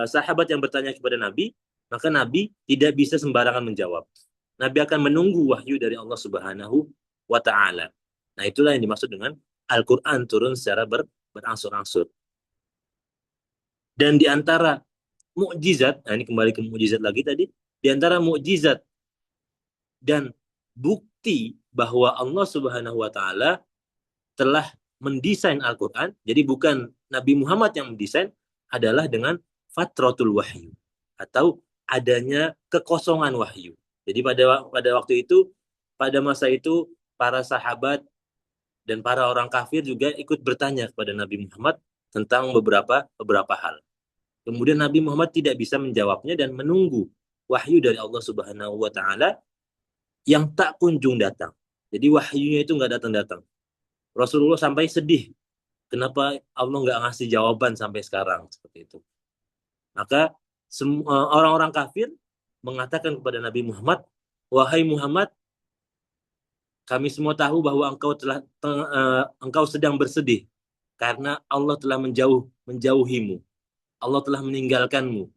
sahabat yang bertanya kepada Nabi, maka Nabi tidak bisa sembarangan menjawab. Nabi akan menunggu wahyu dari Allah Subhanahu wa taala. Nah, itulah yang dimaksud dengan Al-Quran turun secara berangsur-angsur. Dan di antara mukjizat, nah ini kembali ke mukjizat lagi tadi, di antara mukjizat dan bukti bahwa Allah Subhanahu wa taala telah mendesain Al-Quran, jadi bukan Nabi Muhammad yang mendesain, adalah dengan fatratul wahyu atau adanya kekosongan wahyu. Jadi pada waktu itu, pada masa itu, para sahabat dan para orang kafir juga ikut bertanya kepada Nabi Muhammad tentang beberapa hal. Kemudian Nabi Muhammad tidak bisa menjawabnya dan menunggu wahyu dari Allah Subhanahu wa taala yang tak kunjung datang. Jadi wahyunya itu nggak datang-datang. Rasulullah sampai sedih. Kenapa Allah nggak ngasih jawaban sampai sekarang seperti itu? Maka orang-orang kafir mengatakan kepada Nabi Muhammad, wahai Muhammad, kami semua tahu bahwa engkau sedang bersedih karena Allah telah menjauhimu. Allah telah meninggalkanmu.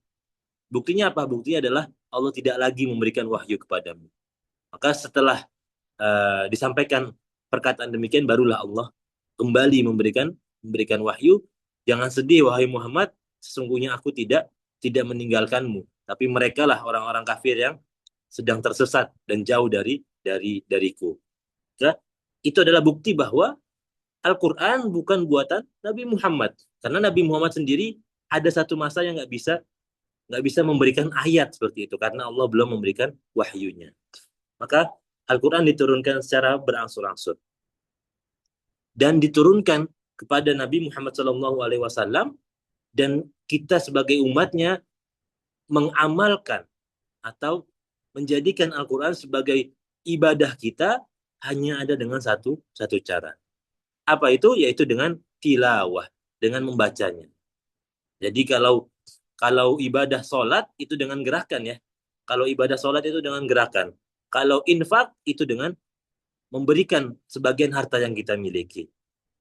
Buktinya apa? Buktinya adalah Allah tidak lagi memberikan wahyu kepadamu. Maka setelah disampaikan perkataan demikian, barulah Allah kembali memberikan wahyu. Jangan sedih wahai Muhammad, sesungguhnya aku tidak meninggalkanmu, tapi mereka lah orang-orang kafir yang sedang tersesat dan jauh dariku. Ya, itu adalah bukti bahwa Al-Quran bukan buatan Nabi Muhammad, karena Nabi Muhammad sendiri ada satu masa yang nggak bisa memberikan ayat seperti itu karena Allah belum memberikan wahyunya. Maka Al-Quran diturunkan secara berangsur-angsur dan diturunkan kepada Nabi Muhammad SAW, dan kita sebagai umatnya mengamalkan atau menjadikan Al-Quran sebagai ibadah kita hanya ada dengan satu cara. Apa itu? Yaitu dengan tilawah, dengan membacanya. Jadi kalau ibadah sholat itu dengan gerakan ya. Kalau ibadah sholat itu dengan gerakan. Kalau infak itu dengan memberikan sebagian harta yang kita miliki.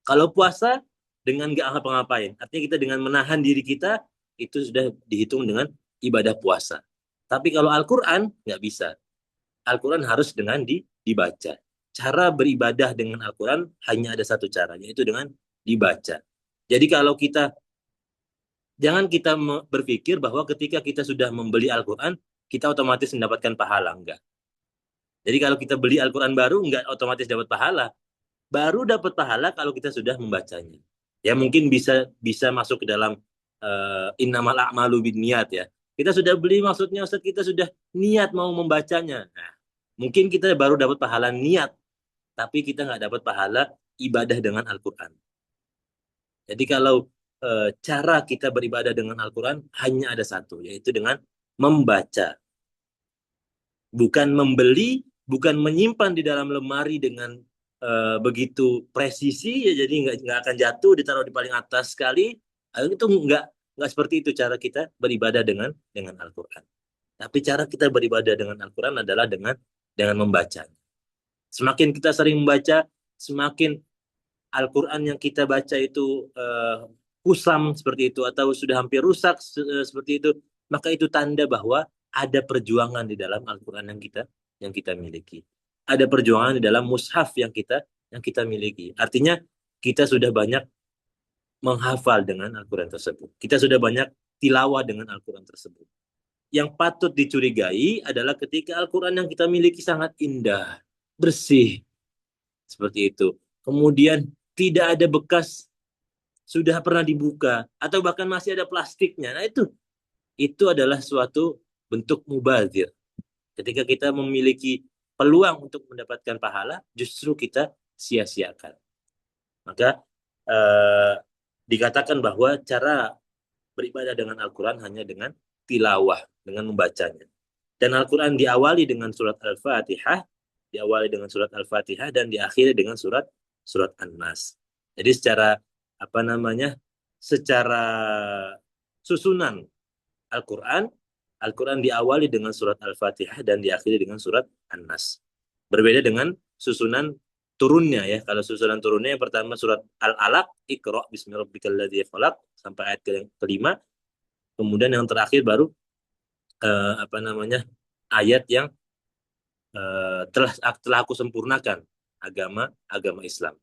Kalau puasa dengan nggak ngapa-ngapain. Artinya kita dengan menahan diri kita, itu sudah dihitung dengan ibadah puasa. Tapi kalau Al-Quran nggak bisa. Al-Quran harus dengan dibaca. Cara beribadah dengan Al-Quran hanya ada satu cara, yaitu dengan dibaca. Jadi jangan kita berpikir bahwa ketika kita sudah membeli Al-Quran, kita otomatis mendapatkan pahala. Enggak. Jadi kalau kita beli Al-Quran baru, enggak otomatis dapat pahala. Baru dapat pahala kalau kita sudah membacanya. Ya mungkin bisa masuk ke dalam innamal a'malu binniyat ya. Kita sudah beli, maksudnya Ustaz, kita sudah niat mau membacanya. Nah, mungkin kita baru dapat pahala niat, tapi kita nggak dapat pahala ibadah dengan Al-Quran. Jadi kalau cara kita beribadah dengan Al-Quran hanya ada satu, yaitu dengan membaca. Bukan membeli, bukan menyimpan di dalam lemari dengan begitu presisi, ya jadi nggak akan jatuh, ditaruh di paling atas sekali. Itu nggak seperti itu cara kita beribadah dengan Al-Quran. Tapi cara kita beribadah dengan Al-Quran adalah dengan membaca. Semakin kita sering membaca, semakin Al-Quran yang kita baca itu kusam seperti itu atau sudah hampir rusak seperti itu, maka itu tanda bahwa ada perjuangan di dalam Al-Quran yang kita miliki. Ada perjuangan di dalam mushaf yang kita miliki. Artinya kita sudah banyak menghafal dengan Al-Quran tersebut. Kita sudah banyak tilawah dengan Al-Quran tersebut. Yang patut dicurigai adalah ketika Al-Quran yang kita miliki sangat indah, bersih, seperti itu. Kemudian tidak ada bekas sudah pernah dibuka atau bahkan masih ada plastiknya. Nah itu adalah suatu bentuk mubazir. Ketika kita memiliki peluang untuk mendapatkan pahala, justru kita sia-siakan. Maka dikatakan bahwa cara beribadah dengan Al-Quran hanya dengan tilawah, dengan membacanya. Dan Al-Quran diawali dengan surat Al-Fatihah, dan diakhiri dengan surat An-Nas. Jadi secara susunan Al-Quran diawali dengan surat Al-Fatihah dan diakhiri dengan surat An-Nas. Berbeda dengan susunan turunnya ya. Kalau susunan turunnya yang pertama surat Al-Alaq, Iqra bismi rabbikal ladzi khalaq sampai ayat ke-5. Kemudian yang terakhir baru ayat yang telah aku sempurnakan agama Islam.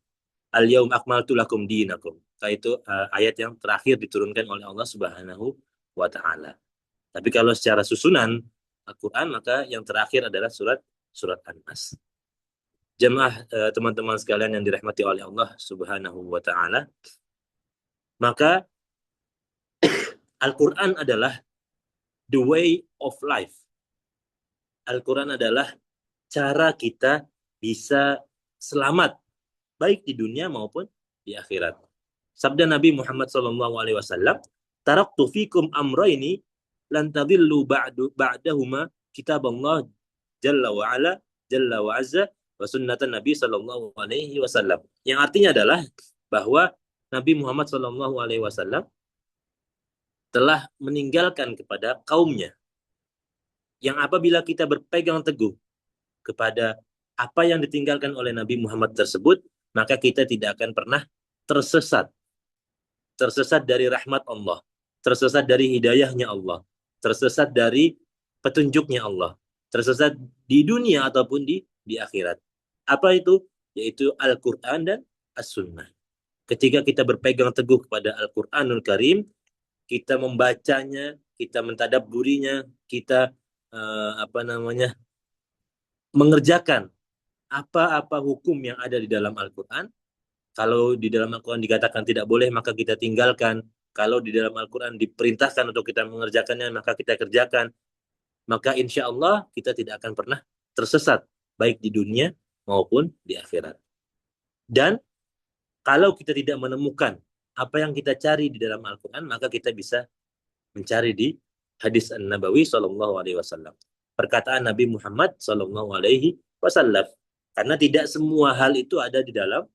Al-yaum akmaltu lakum dinakum. Itu ayat yang terakhir diturunkan oleh Allah Subhanahu wa taala. Tapi kalau secara susunan Al-Quran, maka yang terakhir adalah surat An-Nas. Jemaah teman-teman sekalian yang dirahmati oleh Allah Subhanahu wa taala, maka Al-Quran adalah the way of life. Al-Quran adalah cara kita bisa selamat baik di dunia maupun di akhirat. Sabda Nabi Muhammad SAW, taraktu fikum amrayni lan tadillu ba'dahuma kitabullah jalla wa ala jalla wa azza wa sunnatan Nabi SAW. Yang artinya adalah bahwa Nabi Muhammad SAW telah meninggalkan kepada kaumnya yang apabila kita berpegang teguh kepada apa yang ditinggalkan oleh Nabi Muhammad tersebut, maka kita tidak akan pernah tersesat. Tersesat dari rahmat Allah, tersesat dari hidayahnya Allah, tersesat dari petunjuknya Allah, tersesat di dunia ataupun di akhirat. Apa itu? Yaitu Al-Quran dan As-Sunnah. Ketika kita berpegang teguh kepada Al-Quranul Karim, kita membacanya, kita mentadabburinya, kita mengerjakan apa-apa hukum yang ada di dalam Al-Quran. Kalau di dalam Al-Quran dikatakan tidak boleh, maka kita tinggalkan. Kalau di dalam Al-Quran diperintahkan untuk kita mengerjakannya, maka kita kerjakan. Maka insya Allah kita tidak akan pernah tersesat, baik di dunia maupun di akhirat. Dan kalau kita tidak menemukan apa yang kita cari di dalam Al-Quran, maka kita bisa mencari di hadis An-Nabawi SAW. Perkataan Nabi Muhammad SAW. Karena tidak semua hal itu ada di dalam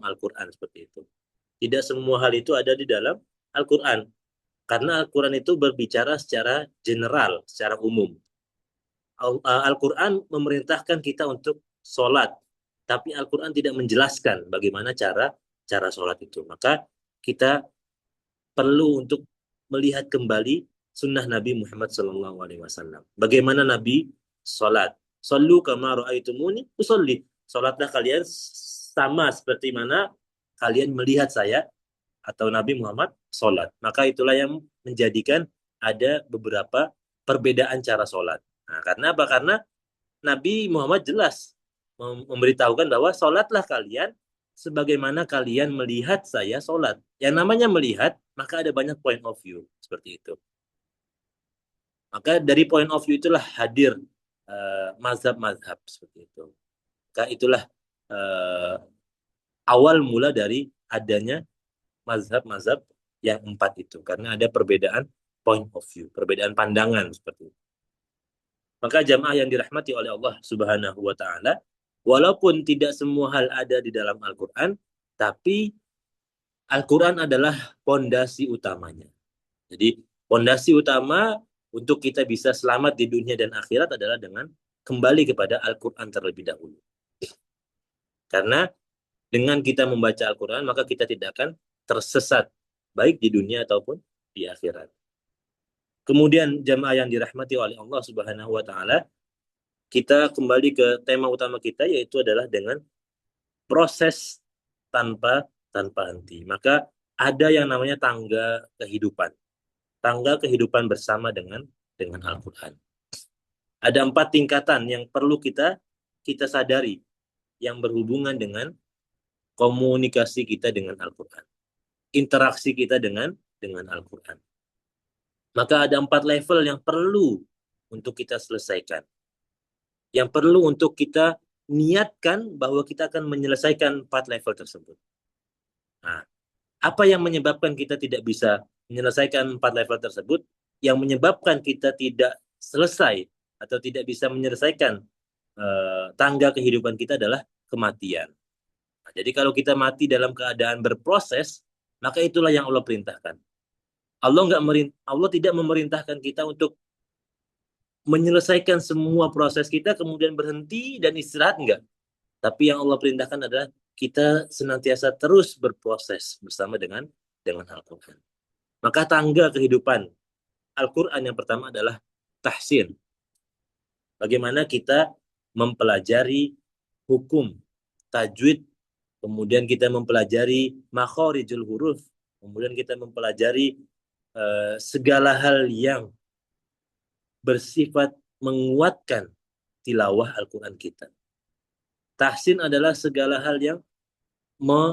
Al-Quran seperti itu. Tidak semua hal itu ada di dalam Al-Quran. Karena Al-Quran itu berbicara secara general, secara umum. Al-Quran memerintahkan kita untuk sholat. Tapi Al-Quran tidak menjelaskan bagaimana cara sholat itu. Maka kita perlu untuk melihat kembali sunnah Nabi Muhammad SAW. Bagaimana Nabi sholat. Sallu kama ra'aitumuni usolli. Sholatlah kalian sama seperti mana kalian melihat saya atau Nabi Muhammad sholat. Maka itulah yang menjadikan ada beberapa perbedaan cara sholat. Nah, karena apa? Karena Nabi Muhammad jelas memberitahukan bahwa sholatlah kalian sebagaimana kalian melihat saya sholat. Yang namanya melihat, maka ada banyak point of view. Seperti itu. Maka dari point of view itulah hadir mazhab-mazhab seperti itu. Maka itulah awal mula dari adanya mazhab-mazhab yang 4 itu. Karena ada perbedaan point of view, perbedaan pandangan seperti itu. Maka jamaah yang dirahmati oleh Allah Subhanahu wa Ta'ala, walaupun tidak semua hal ada di dalam Al-Quran, tapi Al-Quran adalah pondasi utamanya. Jadi pondasi utama untuk kita bisa selamat di dunia dan akhirat adalah dengan kembali kepada Al-Quran terlebih dahulu. Karena dengan kita membaca Al-Quran, maka kita tidak akan tersesat, baik di dunia ataupun di akhirat. Kemudian jamaah yang dirahmati oleh Allah Subhanahu wa Ta'ala, kita kembali ke tema utama kita, yaitu adalah dengan proses tanpa henti. Maka ada yang namanya tangga kehidupan. Tangga kehidupan bersama dengan Al-Quran. Ada 4 tingkatan yang perlu kita sadari yang berhubungan dengan komunikasi kita dengan Al-Quran. Interaksi kita dengan Al-Quran. Maka ada 4 level yang perlu untuk kita selesaikan. Yang perlu untuk kita niatkan bahwa kita akan menyelesaikan 4 level tersebut. Nah, apa yang menyebabkan kita tidak bisa menyelesaikan 4 level tersebut? Yang menyebabkan kita tidak selesai atau tidak bisa menyelesaikan tangga kehidupan kita adalah kematian. Nah, jadi kalau kita mati dalam keadaan berproses, maka itulah yang Allah perintahkan. Allah tidak memerintahkan kita untuk menyelesaikan semua proses kita kemudian berhenti dan istirahat, enggak. Tapi yang Allah perintahkan adalah kita senantiasa terus berproses bersama dengan Al-Quran. Maka tangga kehidupan Al-Quran yang pertama adalah tahsin. Bagaimana kita mempelajari hukum, tajwid, kemudian kita mempelajari makharijul huruf, kemudian kita mempelajari segala hal yang bersifat menguatkan tilawah Al-Quran kita. Tahsin adalah segala hal yang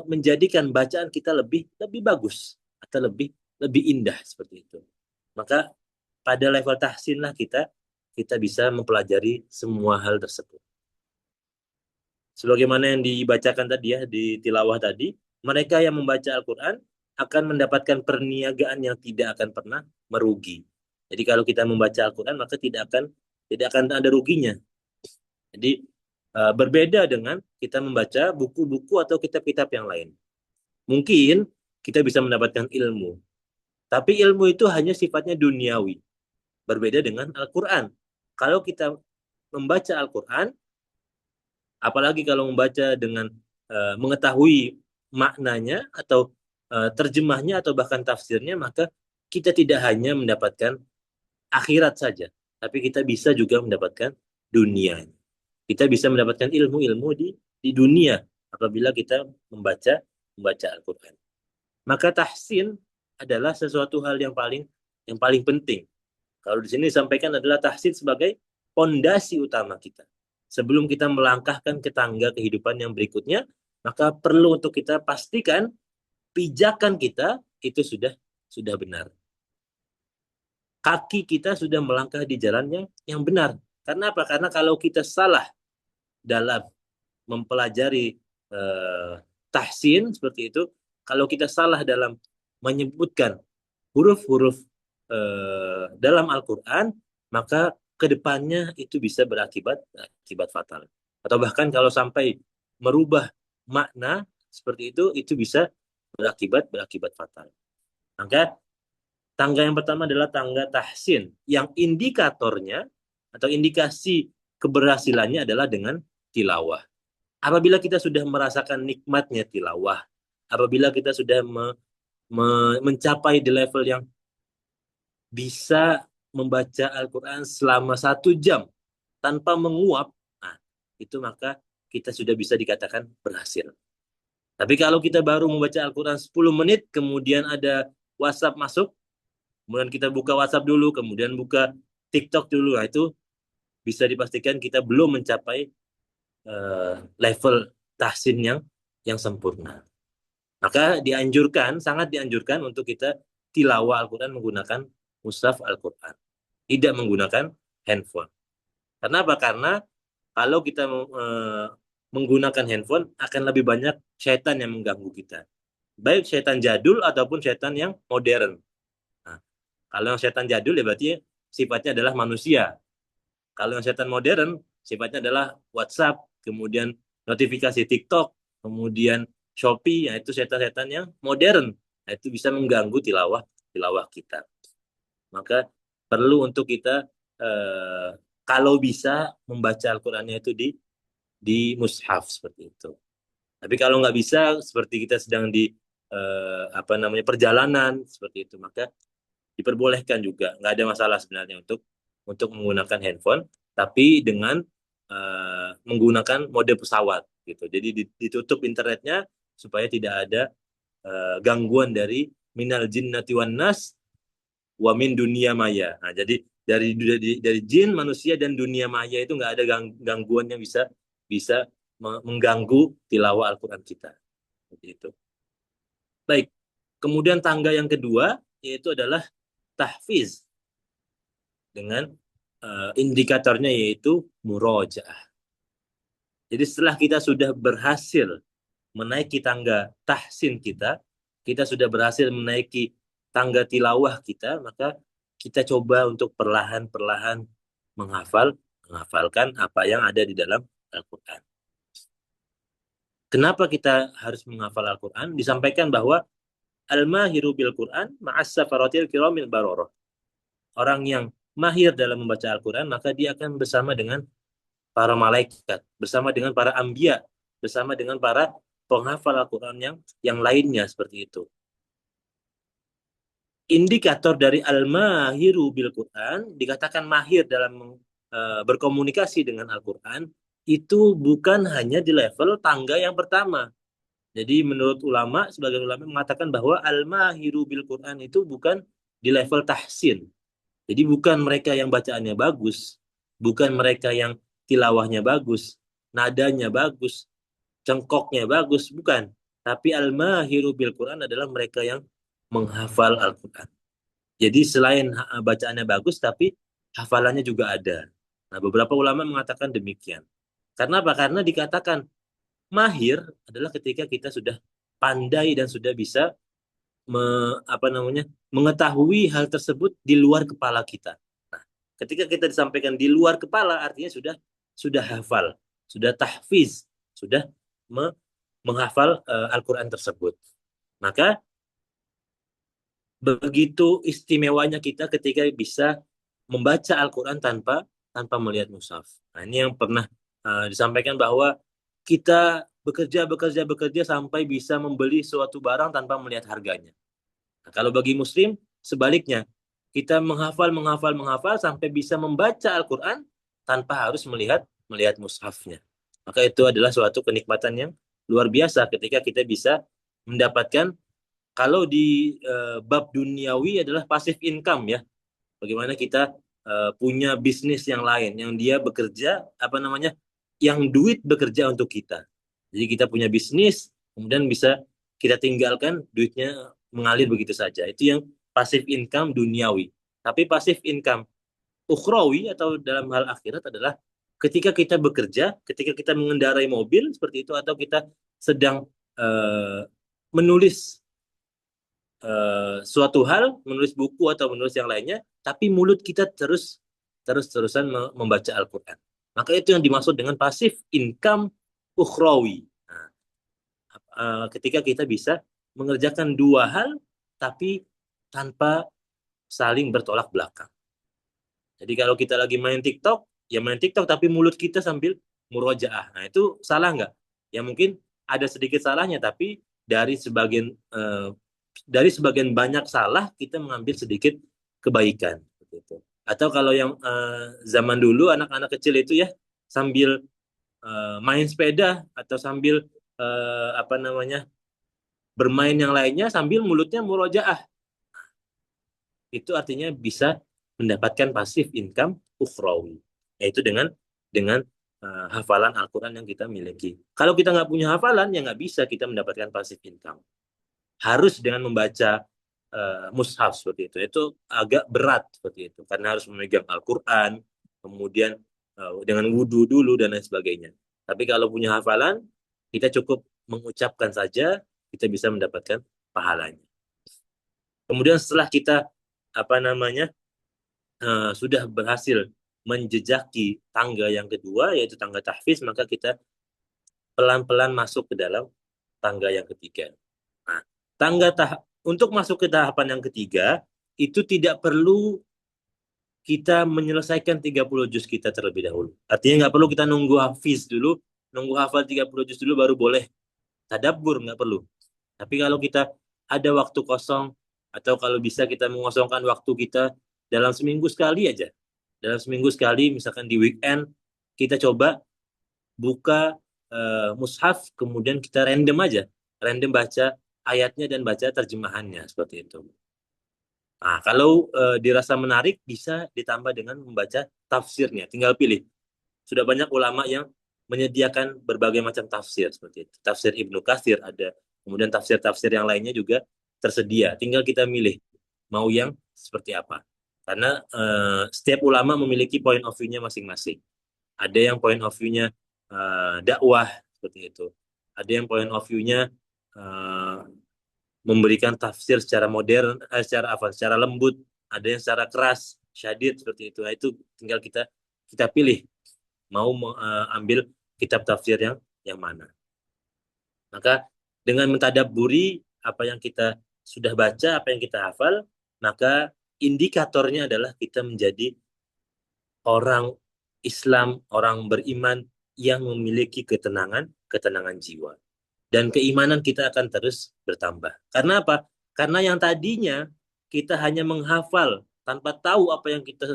menjadikan bacaan kita lebih bagus atau lebih indah seperti itu. Maka pada level tahsinlah kita bisa mempelajari semua hal tersebut. Sebagaimana yang dibacakan tadi ya, di tilawah tadi, mereka yang membaca Al-Quran akan mendapatkan perniagaan yang tidak akan pernah merugi. Jadi kalau kita membaca Al-Quran maka tidak akan ada ruginya. Jadi berbeda dengan kita membaca buku-buku atau kitab-kitab yang lain. Mungkin kita bisa mendapatkan ilmu, tapi ilmu itu hanya sifatnya duniawi. Berbeda dengan Al-Quran. Kalau kita membaca Al-Quran, Apalagi kalau membaca dengan mengetahui maknanya atau terjemahnya atau bahkan tafsirnya, maka kita tidak hanya mendapatkan akhirat saja, tapi kita bisa juga mendapatkan dunia. Kita bisa mendapatkan ilmu-ilmu di dunia apabila kita membaca Al-Quran. Maka tahsin adalah sesuatu hal yang paling penting. Kalau di sini disampaikan adalah tahsin sebagai pondasi utama kita. Sebelum kita melangkahkan ke tangga kehidupan yang berikutnya, maka perlu untuk kita pastikan pijakan kita itu sudah benar. Kaki kita sudah melangkah di jalan yang benar. Karena apa? Karena kalau kita salah dalam mempelajari tahsin seperti itu, kalau kita salah dalam menyebutkan huruf-huruf dalam Al-Quran, maka kedepannya itu bisa berakibat fatal. Atau bahkan kalau sampai merubah makna seperti itu bisa berakibat fatal. Maka tangga yang pertama adalah tangga tahsin, yang indikatornya atau indikasi keberhasilannya adalah dengan tilawah. Apabila kita sudah merasakan nikmatnya tilawah, apabila kita sudah mencapai di level yang bisa membaca Al-Quran selama 1 jam tanpa menguap, nah, itu maka kita sudah bisa dikatakan berhasil. Tapi kalau kita baru membaca Al-Quran 10 menit, kemudian ada WhatsApp masuk, kemudian kita buka WhatsApp dulu, kemudian buka TikTok dulu, nah, itu bisa dipastikan kita belum mencapai level tahsin yang sempurna. Maka sangat dianjurkan untuk kita tilawah Al-Quran menggunakan mushaf Al-Quran, tidak menggunakan handphone. Kenapa? Karena kalau kita menggunakan handphone akan lebih banyak syaitan yang mengganggu kita, baik syaitan jadul ataupun syaitan yang modern. Nah, kalau yang syaitan jadul ya berarti sifatnya adalah manusia. Kalau yang syaitan modern sifatnya adalah WhatsApp, kemudian notifikasi TikTok, kemudian Shopee, yaitu setan-setan yang modern. Nah, itu bisa mengganggu tilawah kita. Maka perlu untuk kita kalau bisa membaca Al-Qur'annya itu di mushaf seperti itu. Tapi kalau nggak bisa, seperti kita sedang di perjalanan seperti itu, maka diperbolehkan juga, nggak ada masalah sebenarnya untuk menggunakan handphone, tapi dengan menggunakan mode pesawat gitu. Jadi ditutup internetnya supaya tidak ada gangguan dari minal jinnati wan nas wa min dunia maya. Nah, jadi dari jin, manusia dan dunia maya itu nggak ada gangguan yang bisa mengganggu tilawah Al-Quran kita. Seperti itu. Baik. Kemudian tangga yang kedua yaitu adalah tahfiz dengan indikatornya yaitu murojaah. Jadi setelah kita sudah berhasil menaiki tangga tahsin kita sudah berhasil menaiki tangga tilawah kita, maka kita coba untuk perlahan-perlahan menghafalkan apa yang ada di dalam Al-Quran. Kenapa kita harus menghafal Al-Quran? Disampaikan bahwa al-mahiru bil Quran ma'as safaratil kiramil bararah. Orang yang mahir dalam membaca Al-Quran, maka dia akan bersama dengan para malaikat, bersama dengan para anbiya, bersama dengan para penghafal Al-Quran yang lainnya seperti itu. Indikator dari al-mahiru bil Quran, dikatakan mahir dalam berkomunikasi dengan Al-Quran, itu bukan hanya di level tangga yang pertama. Jadi menurut ulama, sebagian ulama mengatakan bahwa al-mahiru bil Quran itu bukan di level tahsin. Jadi bukan mereka yang bacaannya bagus, bukan mereka yang tilawahnya bagus, nadanya bagus, cengkoknya bagus, bukan. Tapi al-mahiru bil Quran adalah mereka yang menghafal Al-Quran. Jadi selain bacaannya bagus, tapi hafalannya juga ada. Nah, beberapa ulama mengatakan demikian. Karena apa? Karena dikatakan mahir adalah ketika kita sudah pandai dan sudah bisa mengetahui hal tersebut di luar kepala kita. Nah, ketika kita disampaikan di luar kepala, artinya sudah hafal, sudah tahfiz, sudah menghafal Al-Quran tersebut. Maka begitu istimewanya kita ketika bisa membaca Al-Quran tanpa melihat mushaf. Nah, ini yang pernah disampaikan bahwa kita bekerja sampai bisa membeli suatu barang tanpa melihat harganya. Nah, kalau bagi Muslim, sebaliknya, kita menghafal sampai bisa membaca Al-Quran tanpa harus melihat mushafnya. Maka itu adalah suatu kenikmatan yang luar biasa ketika kita bisa mendapatkan, kalau di bab duniawi adalah passive income ya. Bagaimana kita punya bisnis yang lain, yang dia bekerja, yang duit bekerja untuk kita. Jadi kita punya bisnis, kemudian bisa kita tinggalkan, duitnya mengalir begitu saja. Itu yang passive income duniawi. Tapi passive income ukhrawi atau dalam hal akhirat adalah ketika kita bekerja, ketika kita mengendarai mobil seperti itu, atau kita sedang menulis suatu hal, menulis buku atau menulis yang lainnya, tapi mulut kita terus-terusan membaca Al-Quran. Maka itu yang dimaksud dengan passive income ukhrawi. Nah, ketika kita bisa mengerjakan dua hal, tapi tanpa saling bertolak belakang. Jadi kalau kita lagi main TikTok, ya main TikTok, tapi mulut kita sambil murojaah. Nah itu salah nggak? Ya mungkin ada sedikit salahnya, tapi dari sebagian banyak salah, kita mengambil sedikit kebaikan. Gitu. Atau kalau yang zaman dulu anak-anak kecil itu ya sambil main sepeda atau sambil bermain yang lainnya sambil mulutnya murojaah. Itu artinya bisa mendapatkan passive income ukhrawi, yaitu dengan hafalan Al-Quran yang kita miliki. Kalau kita nggak punya hafalan, ya nggak bisa kita mendapatkan passive income. Harus dengan membaca mushaf seperti itu. Itu agak berat seperti itu, karena harus memegang Al-Quran, kemudian dengan wudhu dulu dan lain sebagainya. Tapi kalau punya hafalan, kita cukup mengucapkan saja, kita bisa mendapatkan pahalanya. Kemudian setelah kita sudah berhasil menjejaki tangga yang kedua, yaitu tangga tahfiz, maka kita pelan-pelan masuk ke dalam tangga yang ketiga. Nah, untuk masuk ke tahapan yang ketiga, itu tidak perlu kita menyelesaikan 30 juz kita terlebih dahulu. Artinya nggak perlu kita nunggu hafiz dulu, nunggu hafal 30 juz dulu baru boleh tadabbur, nggak perlu. Tapi kalau kita ada waktu kosong, atau kalau bisa kita mengosongkan waktu kita dalam seminggu sekali aja. Dalam seminggu sekali, misalkan di weekend, kita coba buka mushaf, kemudian kita random aja. Random baca ayatnya dan baca terjemahannya, seperti itu. Nah, kalau dirasa menarik, bisa ditambah dengan membaca tafsirnya. Tinggal pilih. Sudah banyak ulama yang menyediakan berbagai macam tafsir, seperti itu. Tafsir Ibnu Katsir ada, kemudian tafsir-tafsir yang lainnya juga tersedia. Tinggal kita milih mau yang seperti apa. Karena setiap ulama memiliki point of view-nya masing-masing. Ada yang point of view-nya dakwah, seperti itu. Ada yang point of view-nya memberikan tafsir secara modern, secara lembut. Ada yang secara keras, syadid, seperti itu. Nah, itu tinggal kita pilih mau ambil kitab tafsir yang mana. Maka dengan mentadabburi apa yang kita sudah baca, apa yang kita hafal, maka indikatornya adalah kita menjadi orang Islam, orang beriman yang memiliki ketenangan jiwa. Dan keimanan kita akan terus bertambah. Karena apa? Karena yang tadinya kita hanya menghafal tanpa tahu apa yang kita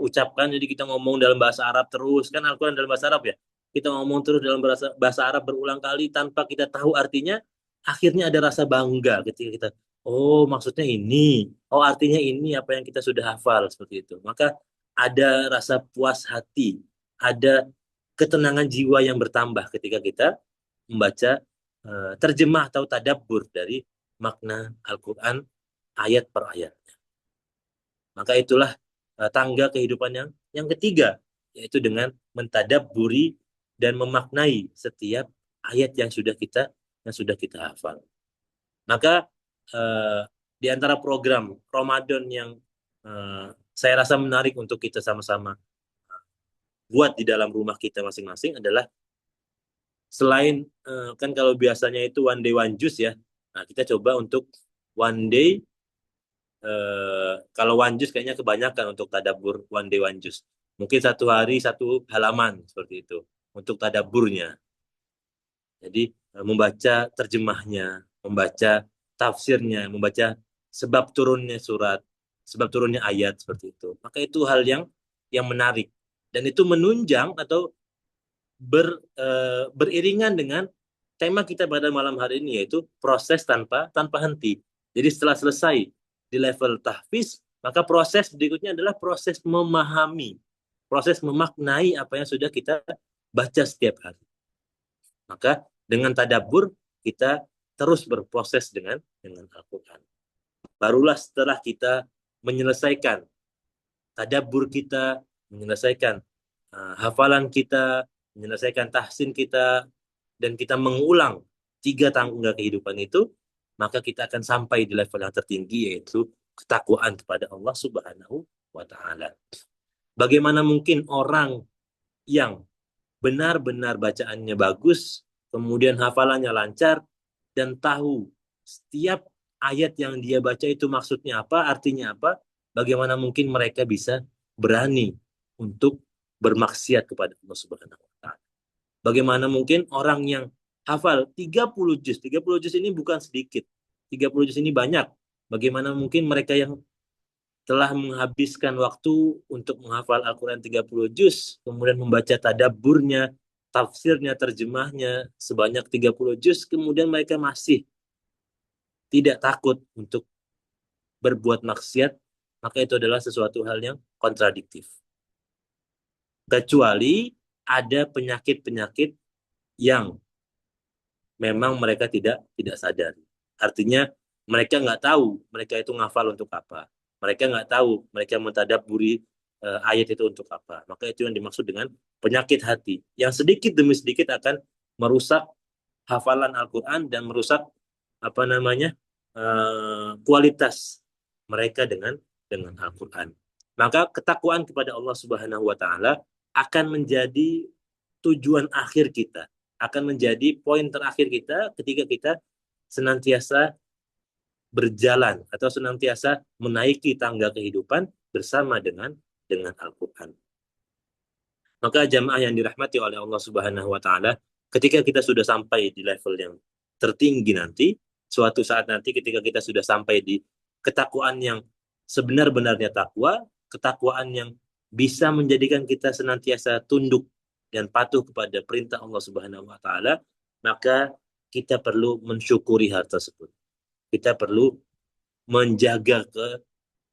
ucapkan, jadi kita ngomong dalam bahasa Arab terus, kan Al-Quran dalam bahasa Arab ya. Kita ngomong terus dalam bahasa Arab berulang kali tanpa kita tahu artinya, akhirnya ada rasa bangga ketika kita, oh maksudnya ini, oh artinya ini apa yang kita sudah hafal, seperti itu. Maka ada rasa puas hati, ada ketenangan jiwa yang bertambah ketika kita membaca terjemah atau tadabbur dari makna Al-Quran ayat per ayatnya. Maka itulah tangga kehidupan yang ketiga, yaitu dengan mentadabburi dan memaknai setiap ayat yang sudah kita hafal. Maka di antara program Ramadan yang saya rasa menarik untuk kita sama-sama buat di dalam rumah kita masing-masing adalah, selain kan kalau biasanya itu one day one juice ya, nah kita coba untuk one day, kalau one juice kayaknya kebanyakan untuk tadabbur one day one juice. Mungkin satu hari satu halaman seperti itu untuk tadabburnya. Jadi membaca terjemahnya, membaca tafsirnya, membaca sebab turunnya surat, sebab turunnya ayat seperti itu. Maka itu hal yang menarik dan itu menunjang atau beriringan dengan tema kita pada malam hari ini, yaitu proses tanpa henti. Jadi setelah selesai di level tahfiz, maka proses berikutnya adalah proses memahami, proses memaknai apa yang sudah kita baca setiap hari. Maka dengan tadabbur kita terus berproses dengan Al-Quran. Barulah setelah kita menyelesaikan tadabbur kita, menyelesaikan hafalan kita, menyelesaikan tahsin kita, dan kita mengulang 3 tangga kehidupan itu, maka kita akan sampai di level yang tertinggi, yaitu ketakwaan kepada Allah Subhanahu wa Ta'ala. Bagaimana mungkin orang yang benar-benar bacaannya bagus, kemudian hafalannya lancar, dan tahu setiap ayat yang dia baca itu maksudnya apa, artinya apa, bagaimana mungkin mereka bisa berani untuk bermaksiat kepada Allah Subhanahu wa Ta'ala. Bagaimana mungkin orang yang hafal 30 juz, 30 juz ini bukan sedikit, 30 juz ini banyak. Bagaimana mungkin mereka yang telah menghabiskan waktu untuk menghafal Al-Quran 30 juz, kemudian membaca tadabburnya, tafsirnya, terjemahnya sebanyak 30 juz, kemudian mereka masih tidak takut untuk berbuat maksiat, maka itu adalah sesuatu hal yang kontradiktif. Kecuali ada penyakit-penyakit yang memang mereka tidak sadari. Artinya mereka nggak tahu mereka itu ngafal untuk apa. Mereka nggak tahu mereka mentadabburi ayat itu untuk apa. Maka itu yang dimaksud dengan penyakit hati. Yang sedikit demi sedikit akan merusak hafalan Al-Quran dan merusak kualitas mereka dengan Al-Quran. Maka ketakwaan kepada Allah Subhanahu wa Ta'ala akan menjadi tujuan akhir kita, akan menjadi poin terakhir kita ketika kita senantiasa berjalan atau senantiasa menaiki tangga kehidupan bersama dengan Al-Quran. Maka jamaah yang dirahmati oleh Allah Subhanahu wa Ta'ala, ketika kita sudah sampai di level yang tertinggi nanti, suatu saat nanti ketika kita sudah sampai di ketakwaan yang sebenar-benarnya takwa, ketakwaan yang bisa menjadikan kita senantiasa tunduk dan patuh kepada perintah Allah Subhanahu wa Ta'ala, maka kita perlu mensyukuri hal tersebut. Kita perlu menjaga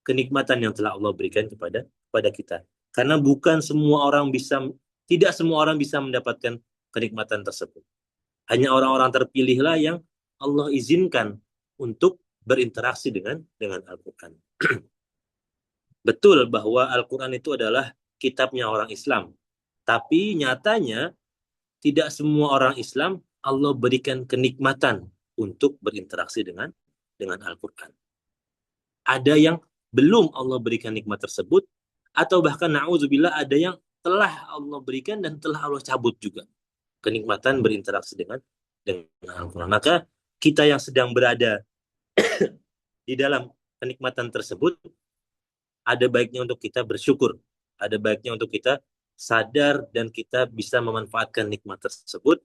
kenikmatan yang telah Allah berikan kepada kita. Karena tidak semua orang bisa mendapatkan kenikmatan tersebut. Hanya orang-orang terpilihlah yang Allah izinkan untuk berinteraksi dengan Al-Quran. Betul bahwa Al-Quran itu adalah kitabnya orang Islam. Tapi nyatanya tidak semua orang Islam Allah berikan kenikmatan untuk berinteraksi dengan Al-Quran. Ada yang belum Allah berikan nikmat tersebut, atau bahkan na'udzubillah ada yang telah Allah berikan dan telah Allah cabut juga kenikmatan berinteraksi dengan Al-Quran. Maka kita yang sedang berada di dalam kenikmatan tersebut, ada baiknya untuk kita bersyukur, ada baiknya untuk kita sadar dan kita bisa memanfaatkan nikmat tersebut,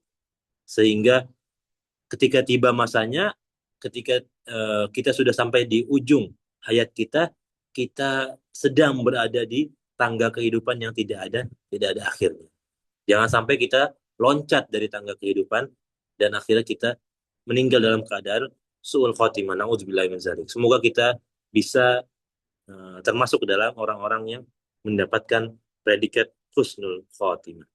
sehingga ketika tiba masanya, ketika kita sudah sampai di ujung hayat kita, kita sedang berada di tangga kehidupan yang tidak ada akhirnya. Jangan sampai kita loncat dari tangga kehidupan dan akhirnya kita meninggal dalam keadaan su'ul khotimah. Na'udzubillahi min dzalik. Semoga kita bisa termasuk dalam orang-orang yang mendapatkan predikat husnul khotimah.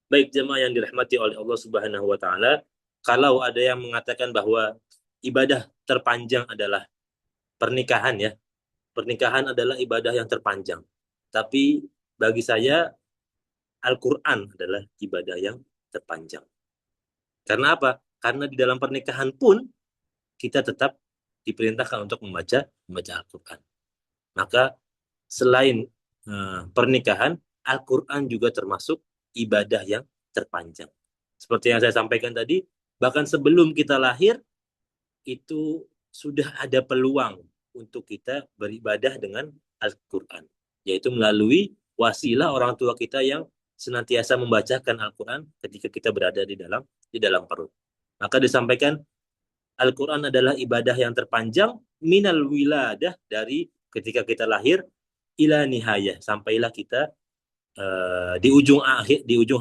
Baik jemaah yang dirahmati oleh Allah Subhanahu wa Ta'ala, kalau ada yang mengatakan bahwa ibadah terpanjang adalah pernikahan, ya. Pernikahan adalah ibadah yang terpanjang. Tapi bagi saya Al-Quran adalah ibadah yang terpanjang. Karena apa? Karena di dalam pernikahan pun kita tetap diperintahkan untuk membaca Al-Quran. Maka selain pernikahan, Al-Quran juga termasuk ibadah yang terpanjang. Seperti yang saya sampaikan tadi, bahkan sebelum kita lahir, itu sudah ada peluang untuk kita beribadah dengan Al-Quran. Yaitu melalui wasilah orang tua kita yang senantiasa membacakan Al-Quran ketika kita berada di di dalam perut. Maka disampaikan Al-Quran adalah ibadah yang terpanjang minal wiladah, dari ketika kita lahir ila nihayah, sampailah kita di ujung akhir, di ujung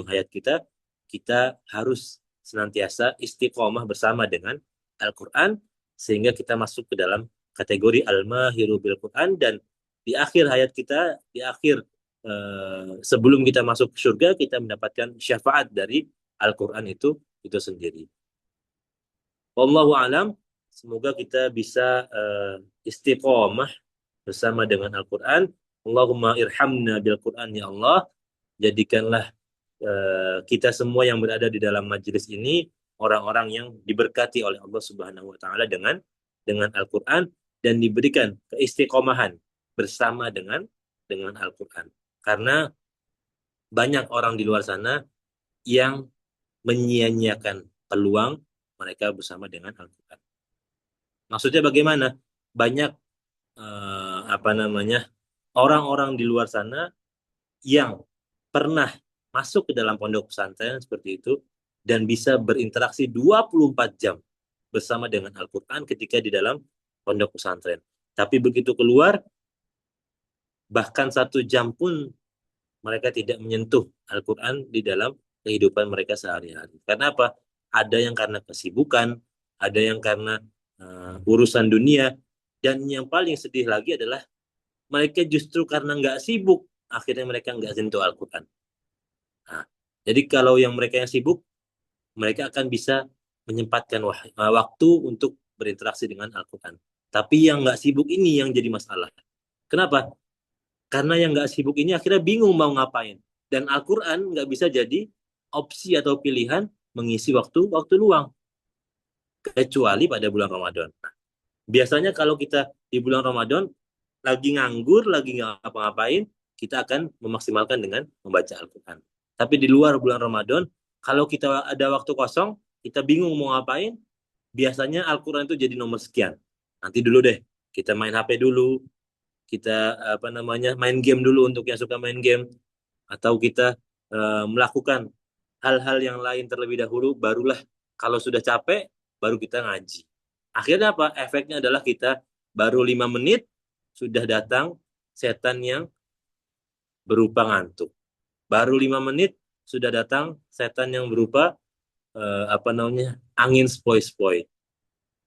hayat kita, kita harus senantiasa istiqomah bersama dengan Al-Quran sehingga kita masuk ke dalam kategori al-mahiru bil Quran, dan di akhir hayat kita, di akhir sebelum kita masuk ke surga, kita mendapatkan syafaat dari Al-Quran itu sendiri. Wallahu alam, semoga kita bisa istiqomah bersama dengan Al-Quran. Allahumma irhamna bil Quran ya Allah. Jadikanlah kita semua yang berada di dalam majelis ini orang-orang yang diberkati oleh Allah Subhanahu wa taala dengan Al-Quran, dan diberikan keistiqomahan bersama dengan Al-Quran. Karena banyak orang di luar sana yang menyia-nyiakan peluang mereka bersama dengan Al-Quran. Maksudnya bagaimana? Banyak orang-orang di luar sana yang pernah masuk ke dalam pondok pesantren seperti itu dan bisa berinteraksi 24 jam bersama dengan Al-Quran ketika di dalam pondok pesantren. Tapi begitu keluar, bahkan 1 jam pun mereka tidak menyentuh Al-Quran di dalam kehidupan mereka sehari-hari. Karena apa? Ada yang karena kesibukan, ada yang karena urusan dunia, dan yang paling sedih lagi adalah mereka justru karena nggak sibuk, akhirnya mereka nggak sentuh Al-Quran. Nah, jadi kalau yang mereka yang sibuk, mereka akan bisa menyempatkan waktu untuk berinteraksi dengan Al-Quran. Tapi yang nggak sibuk ini yang jadi masalah. Kenapa? Karena yang nggak sibuk ini akhirnya bingung mau ngapain. Dan Al-Quran nggak bisa jadi opsi atau pilihan mengisi waktu luang. Kecuali pada bulan Ramadan. Nah, biasanya kalau kita di bulan Ramadan lagi nganggur, lagi nggak apa-ngapain, kita akan memaksimalkan dengan membaca Al-Quran. Tapi di luar bulan Ramadan, kalau kita ada waktu kosong, kita bingung mau ngapain, biasanya Al-Quran itu jadi nomor sekian. Nanti dulu deh, kita main HP dulu, kita main game dulu untuk yang suka main game, atau kita melakukan hal-hal yang lain terlebih dahulu, barulah kalau sudah capek, baru kita ngaji. Akhirnya apa? Efeknya adalah kita baru 5 menit, sudah datang setan yang berupa ngantuk. Baru 5 menit, sudah datang setan yang berupa angin sepoi-sepoi.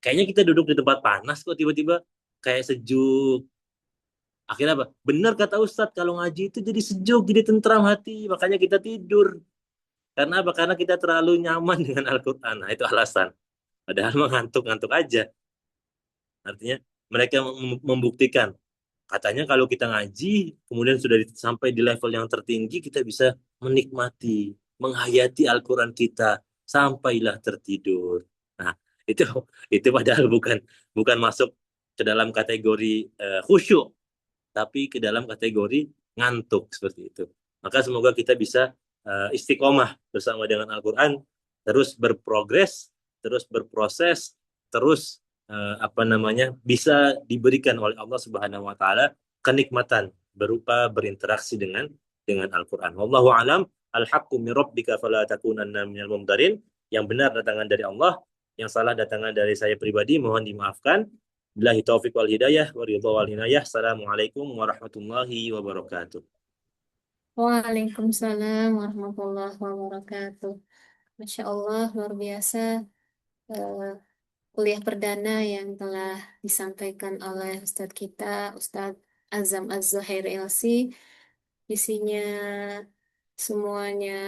Kayaknya kita duduk di tempat panas kok tiba-tiba kayak sejuk. Akhirnya apa? Benar kata Ustadz, kalau ngaji itu jadi sejuk, jadi tentram hati. Makanya kita tidur. Karena apa? Karena kita terlalu nyaman dengan Al-Quran. Nah, itu alasan. Padahal mengantuk-ngantuk aja. Artinya mereka membuktikan. Katanya kalau kita ngaji, kemudian sudah sampai di level yang tertinggi, kita bisa menikmati, menghayati Al-Quran kita, sampailah tertidur. Nah, itu padahal bukan masuk ke dalam kategori khusyuk, tapi ke dalam kategori ngantuk seperti itu. Maka semoga kita bisa istiqomah bersama dengan Al-Quran, terus berprogres, terus berproses, terus bisa diberikan oleh Allah Subhanahu wa taala kenikmatan berupa berinteraksi dengan Al-Quran. Wallahu alam, al-haqqu min rabbika fala takunanna minal mumtarin. Yang benar datangnya dari Allah, yang salah datangnya dari saya pribadi, mohon dimaafkan. Billahi taufiq wal hidayah wa ridha wal inayah. Assalamualaikum warahmatullahi wabarakatuh. Waalaikumsalam warahmatullahi wabarakatuh. Masya Allah, luar biasa kuliah perdana yang telah disampaikan oleh Ustadz kita, Ustadz Azam Az-Zuhair LC. Isinya semuanya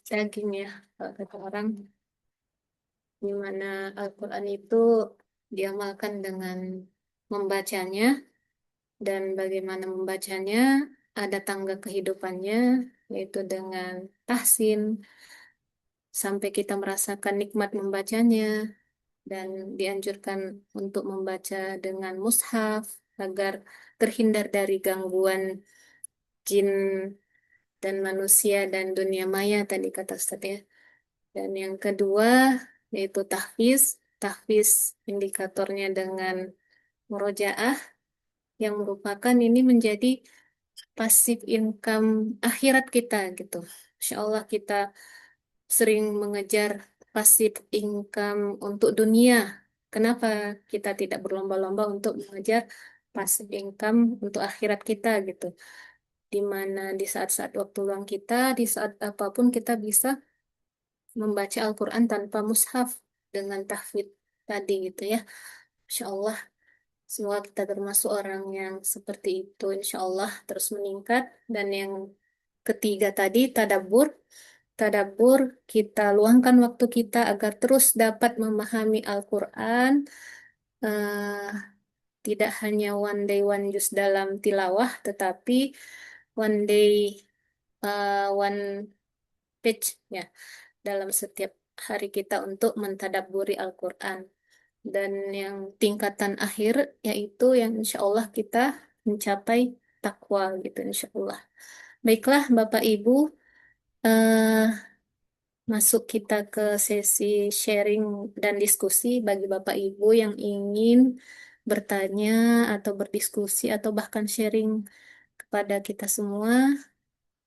daging ya, kalau kata orang. Di mana Al-Quran itu diamalkan dengan membacanya, dan bagaimana membacanya, ada tangga kehidupannya, yaitu dengan tahsin, sampai kita merasakan nikmat membacanya, dan dianjurkan untuk membaca dengan mushaf, agar terhindar dari gangguan jin dan manusia dan dunia maya, tadi kata Ustaz ya. Dan yang kedua, yaitu tahfiz. Tahfiz indikatornya dengan murojaah, yang merupakan ini menjadi pasif income akhirat kita gitu. Insya Allah kita sering mengejar passive income untuk dunia. Kenapa kita tidak berlomba-lomba untuk mengejar passive income untuk akhirat kita gitu? Di mana di saat-saat waktu luang kita, di saat apapun kita bisa membaca Al-Quran tanpa mushaf dengan tahfidz tadi gitu ya. Insya Allah, semoga kita termasuk orang yang seperti itu, insya Allah terus meningkat. Dan yang ketiga tadi, tadabbur. Tadabbur, kita luangkan waktu kita agar terus dapat memahami Al-Quran, eh, tidak hanya one day one juz dalam tilawah, tetapi one day one page ya dalam setiap hari kita untuk mentadabburi Al-Quran. Dan yang tingkatan akhir yaitu yang insya Allah kita mencapai takwa gitu insya Allah. Baiklah Bapak Ibu, eh, masuk kita ke sesi sharing dan diskusi bagi Bapak Ibu yang ingin bertanya atau berdiskusi atau bahkan sharing kepada kita semua,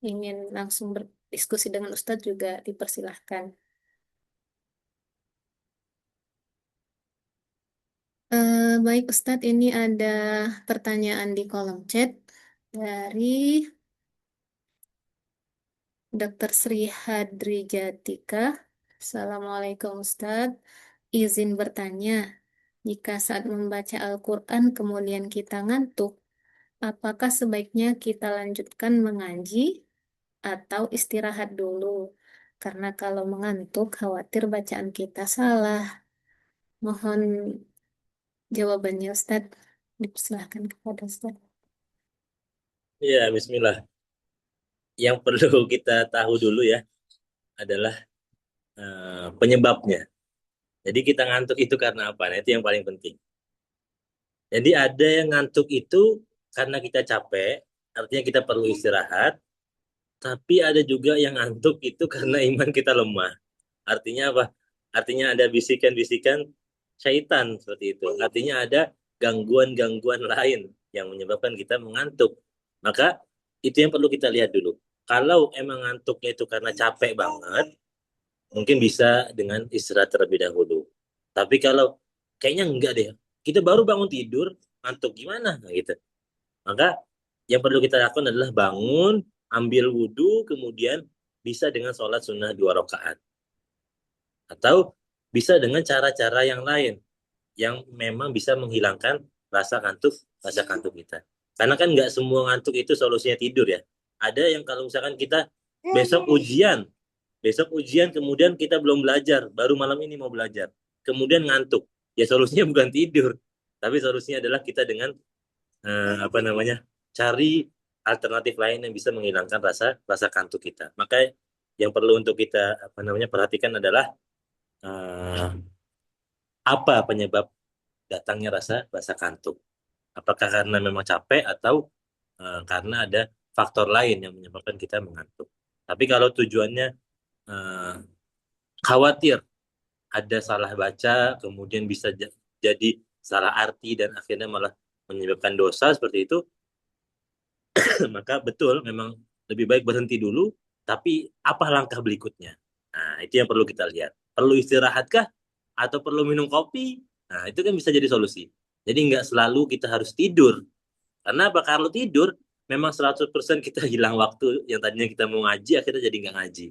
ingin langsung berdiskusi dengan Ustadz juga dipersilahkan. Baik Ustadz, ini ada pertanyaan di kolom chat dari Dr. Sri Hadri Jatika. Assalamualaikum Ustadz, izin bertanya, jika saat membaca Al-Quran kemudian kita ngantuk, apakah sebaiknya kita lanjutkan mengaji atau istirahat dulu? Karena kalau mengantuk khawatir bacaan kita salah. Mohon jawabannya Ustadz, dipersilahkan kepada Ustadz. Ya, Bismillah. Yang perlu kita tahu dulu ya adalah penyebabnya. Jadi kita ngantuk itu karena apa? Nah, itu yang paling penting. Jadi ada yang ngantuk itu karena kita capek, artinya kita perlu istirahat. Tapi ada juga yang ngantuk itu karena iman kita lemah. Artinya apa? Artinya ada bisikan-bisikan syaitan seperti itu. Artinya ada gangguan-gangguan lain yang menyebabkan kita mengantuk. Maka itu yang perlu kita lihat dulu. Kalau emang ngantuknya itu karena capek banget, mungkin bisa dengan istirahat terlebih dahulu. Tapi kalau kayaknya enggak deh, kita baru bangun tidur, ngantuk gimana? Nah, gitu. Maka yang perlu kita lakukan adalah bangun, ambil wudhu, kemudian bisa dengan sholat sunnah 2 rakaat. Atau bisa dengan cara-cara yang lain yang memang bisa menghilangkan rasa kantuk kita. Karena kan nggak semua ngantuk itu solusinya tidur ya. Ada yang kalau misalkan kita besok ujian, besok ujian kemudian kita belum belajar, baru malam ini mau belajar, kemudian ngantuk. Ya solusinya bukan tidur, tapi solusinya adalah kita dengan apa namanya, cari alternatif lain yang bisa menghilangkan rasa rasa kantuk kita. Maka yang perlu untuk kita apa namanya perhatikan adalah eh, apa penyebab datangnya rasa rasa kantuk. Apakah karena memang capek atau karena ada faktor lain yang menyebabkan kita mengantuk. Tapi kalau tujuannya eh, khawatir ada salah baca, kemudian bisa jadi salah arti dan akhirnya malah menyebabkan dosa seperti itu, maka betul memang lebih baik berhenti dulu, tapi apa langkah berikutnya? Nah, itu yang perlu kita lihat. Perlu istirahatkah atau perlu minum kopi? Nah, itu kan bisa jadi solusi. Jadi nggak selalu kita harus tidur. Karena apa? Kalau tidur, memang 100% kita hilang waktu yang tadinya kita mau ngaji, akhirnya jadi nggak ngaji.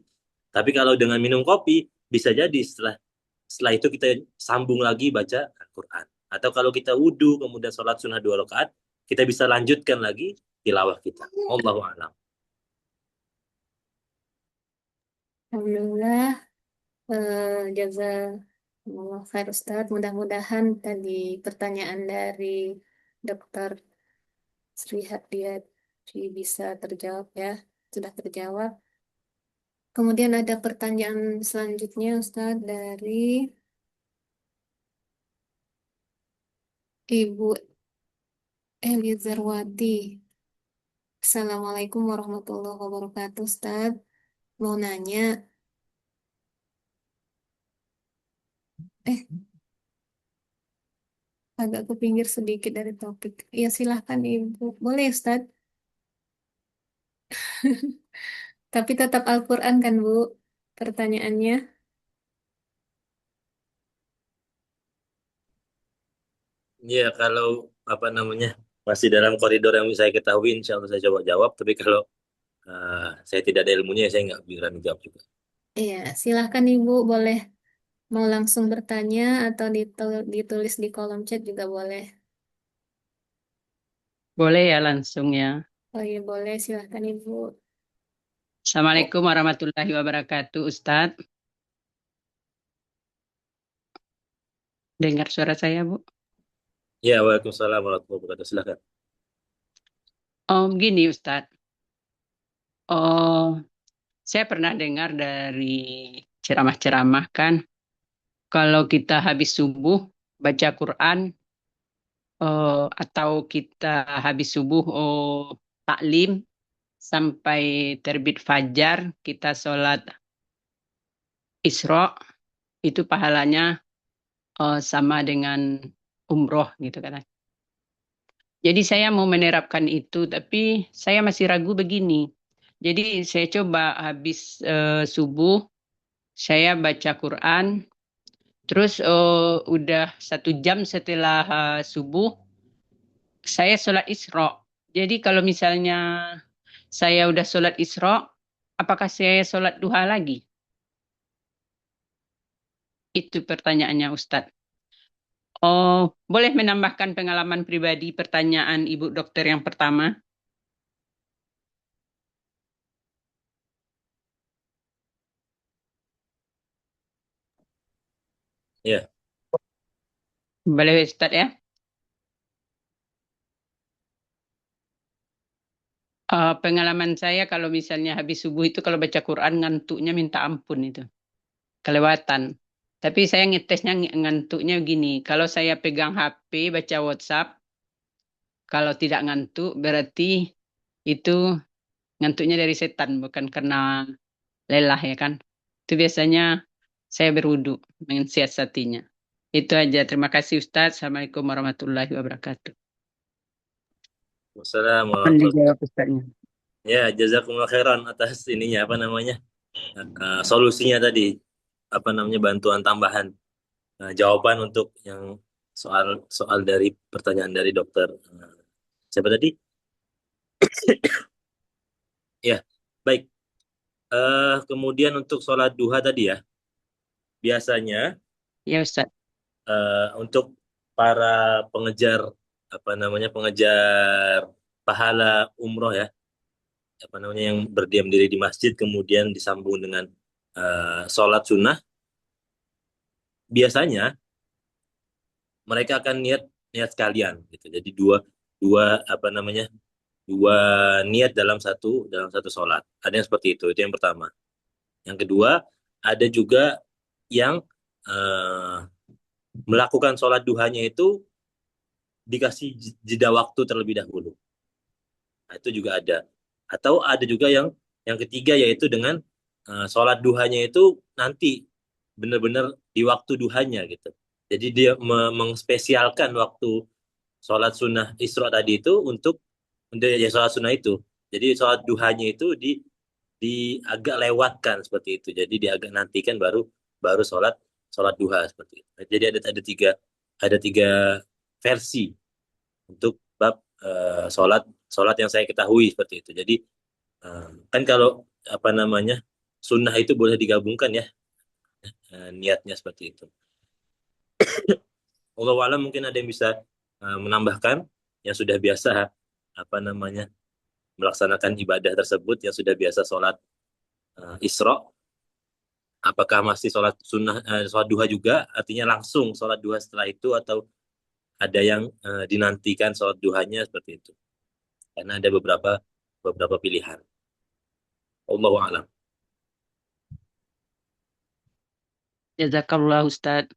Tapi kalau dengan minum kopi, bisa jadi setelah itu kita sambung lagi baca Al-Quran. Atau kalau kita wudhu, kemudian sholat sunnah 2 rakaat, kita bisa lanjutkan lagi tilawah kita. Allahu a'lam. Alhamdulillah, jazakumullah khair Ustaz. Mudah-mudahan tadi pertanyaan dari Dokter Sri Hadiatri bisa terjawab ya, sudah terjawab. Kemudian ada pertanyaan selanjutnya Ustaz dari Ibu Elizarwati. Assalamualaikum warahmatullahi wabarakatuh Ustaz. Mau nanya, eh agak ke pinggir sedikit dari topik. Ya silahkan Ibu. Boleh Ustaz? Tapi tetap Al-Quran kan Bu? pertanyaannya. Ya, kalau apa namanya masih dalam koridor yang saya ketahui, insya Allah saya coba jawab. Tapi kalau saya tidak ada ilmunya, saya nggak berani jawab juga. Iya, silahkan Ibu boleh mau langsung bertanya atau ditulis di kolom chat juga boleh. Boleh ya langsung ya. Oh iya boleh, silahkan Ibu. Assalamualaikum warahmatullahi wabarakatuh, Ustadz. Dengar suara saya, Bu? Ya, waalaikumsalam warahmatullahi wabarakatuh. Silakan. Oh, begini, Ustadz. Oh, saya pernah dengar dari ceramah-ceramah kan, kalau kita habis subuh baca Quran, atau kita habis subuh taklim sampai terbit fajar, kita sholat Isra, itu pahalanya sama dengan umroh gitu kan. Jadi saya mau menerapkan itu, tapi saya masih ragu begini. Jadi saya coba habis subuh, saya baca Quran, terus udah 1 jam setelah subuh, saya sholat Isra. Jadi kalau misalnya saya udah sholat Isra, apakah saya sholat duha lagi? Itu pertanyaannya Ustadz. Oh, boleh menambahkan pengalaman pribadi pertanyaan Ibu Dokter yang pertama? Ya, Boleh Ustadz ya? Pengalaman saya kalau misalnya habis subuh itu kalau baca Quran ngantuknya minta ampun itu. Kelewatan. Tapi saya ngetesnya ngantuknya gini. Kalau saya pegang HP baca WhatsApp, kalau tidak ngantuk berarti itu ngantuknya dari setan bukan karena lelah ya kan. Itu biasanya saya berwudu mensiasatinya. Itu aja. Terima kasih Ustadz. Assalamualaikum warahmatullahi wabarakatuh. wassalamualaikum Mohon warahmatullahi dijawab wabarakatuh. Ustadznya. Ya, jazakumullah khairan atas ininya apa namanya solusinya tadi, apa namanya bantuan tambahan. Jawaban untuk yang soal soal dari pertanyaan dari dokter siapa tadi? Ya, baik. Kemudian untuk sholat duha tadi ya, biasanya Ya Ustadz. untuk para pengejar apa namanya pengejar pahala umroh ya, apa namanya yang berdiam diri di masjid kemudian disambung dengan sholat sunnah, biasanya mereka akan niat niat sekalian gitu. Jadi dua dua apa namanya dua niat dalam satu sholat. Ada yang seperti itu yang pertama. Yang kedua, ada juga yang eh, melakukan sholat duhanya itu dikasih jeda waktu terlebih dahulu. Nah, itu juga ada. Atau ada juga yang ketiga yaitu dengan sholat duhanya itu nanti benar-benar di waktu duhanya gitu. Jadi dia mengspesialkan waktu sholat sunnah Isra tadi itu untuk ya sholat sunnah itu. Jadi sholat duhanya itu di agak lewatkan seperti itu. Jadi dia agak nantikan baru baru sholat sholat duha seperti itu. Jadi ada tiga versi untuk bab sholat sholat yang saya ketahui seperti itu. Jadi kan kalau apa namanya sunnah itu boleh digabungkan ya, niatnya seperti itu. Allah alam mungkin ada yang bisa menambahkan yang sudah biasa apa namanya melaksanakan ibadah tersebut, yang sudah biasa sholat Isra, apakah masih sholat sunnah sholat duha juga, artinya langsung sholat duha setelah itu, atau ada yang dinantikan sholat duhanya seperti itu. Karena ada beberapa pilihan. Allahu a'lam. Jazakallah Ustadz.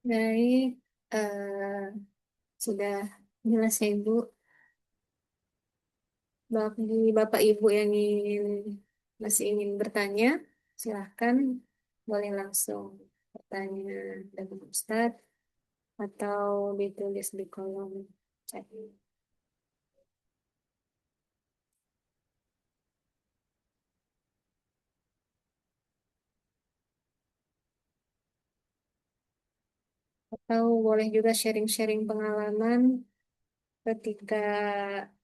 Baik, sudah jelas ya Ibu. Bagi Bapak Ibu yang masih ingin bertanya, silahkan boleh langsung bertanya dengan Ustadz. atau ditulis di kolom chat. Atau boleh juga sharing-sharing pengalaman ketika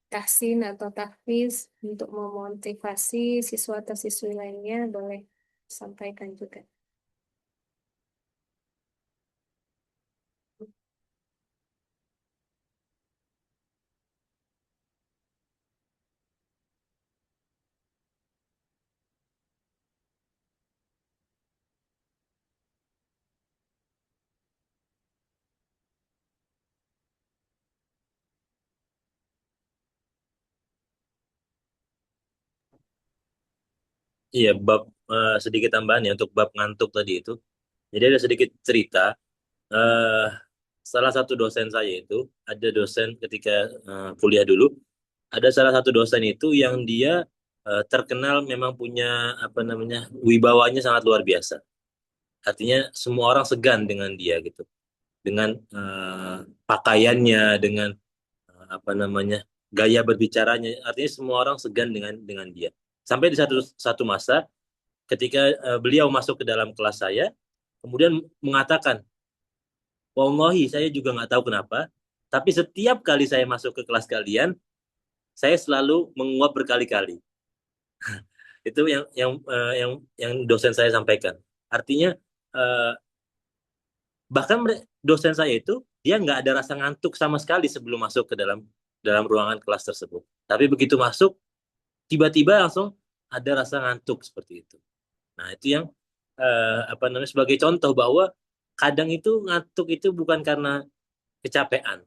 tahsin atau tahfiz untuk memotivasi siswa atau siswi lainnya, boleh sampaikan juga. Iya, sedikit tambahan ya untuk bab ngantuk tadi itu. Jadi ada sedikit cerita. eh Salah satu dosen saya itu, ada dosen ketika kuliah dulu, ada salah satu dosen itu yang dia terkenal memang punya apa namanya wibawanya sangat luar biasa. Artinya semua orang segan dengan dia gitu, dengan pakaiannya, dengan apa namanya gaya berbicaranya. Artinya semua orang segan dengan dia. Sampai di satu satu masa, ketika beliau masuk ke dalam kelas saya, kemudian mengatakan, Wallahi saya juga nggak tahu kenapa, tapi setiap kali saya masuk ke kelas kalian, saya selalu menguap berkali-kali. Itu yang dosen saya sampaikan. Artinya eh, bahkan dosen saya itu dia nggak ada rasa ngantuk sama sekali sebelum masuk ke dalam dalam ruangan kelas tersebut. Tapi begitu masuk, tiba-tiba langsung ada rasa ngantuk seperti itu. Nah, itu yang apa namanya sebagai contoh bahwa kadang itu ngantuk itu bukan karena kecapean,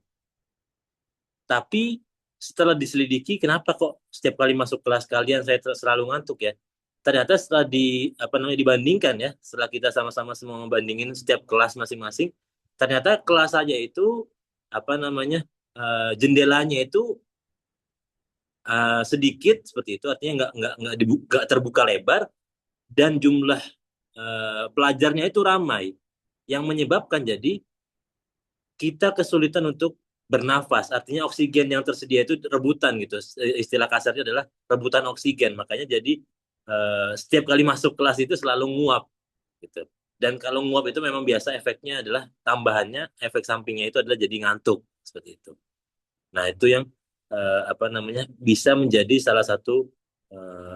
tapi setelah diselidiki kenapa kok setiap kali masuk kelas kalian saya selalu ngantuk ya. Ternyata setelah apa namanya dibandingkan ya, setelah kita sama-sama semua membandingin setiap kelas masing-masing, ternyata kelas saja itu apa namanya jendelanya itu sedikit seperti itu, artinya nggak terbuka lebar dan jumlah pelajarnya itu ramai, yang menyebabkan jadi kita kesulitan untuk bernafas. Artinya oksigen yang tersedia itu rebutan gitu. Istilah kasarnya adalah rebutan oksigen. Makanya jadi setiap kali masuk kelas itu selalu nguap gitu. Dan kalau nguap itu memang biasa efeknya adalah tambahannya, efek sampingnya itu adalah jadi ngantuk seperti itu. Nah, itu yang apa namanya bisa menjadi salah satu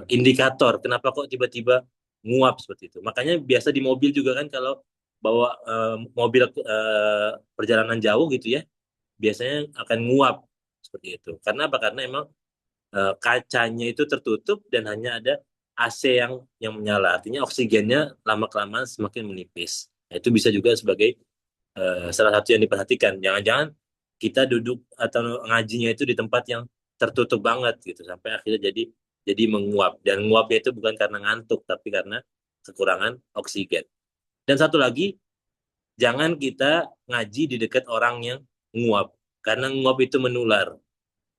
indikator kenapa kok tiba-tiba nguap seperti itu. Makanya biasa di mobil juga kan kalau bawa mobil perjalanan jauh gitu ya, biasanya akan nguap seperti itu. Karena apa? Karena emang kacanya itu tertutup dan hanya ada AC yang menyala. Artinya oksigennya lama-kelamaan semakin menipis. Nah, itu bisa juga sebagai salah satu yang diperhatikan. Jangan-jangan kita duduk atau ngajinya itu di tempat yang tertutup banget gitu sampai akhirnya jadi menguap. Dan menguapnya itu bukan karena ngantuk tapi karena kekurangan oksigen. Dan satu lagi, jangan kita ngaji di dekat orang yang nguap karena nguap itu menular.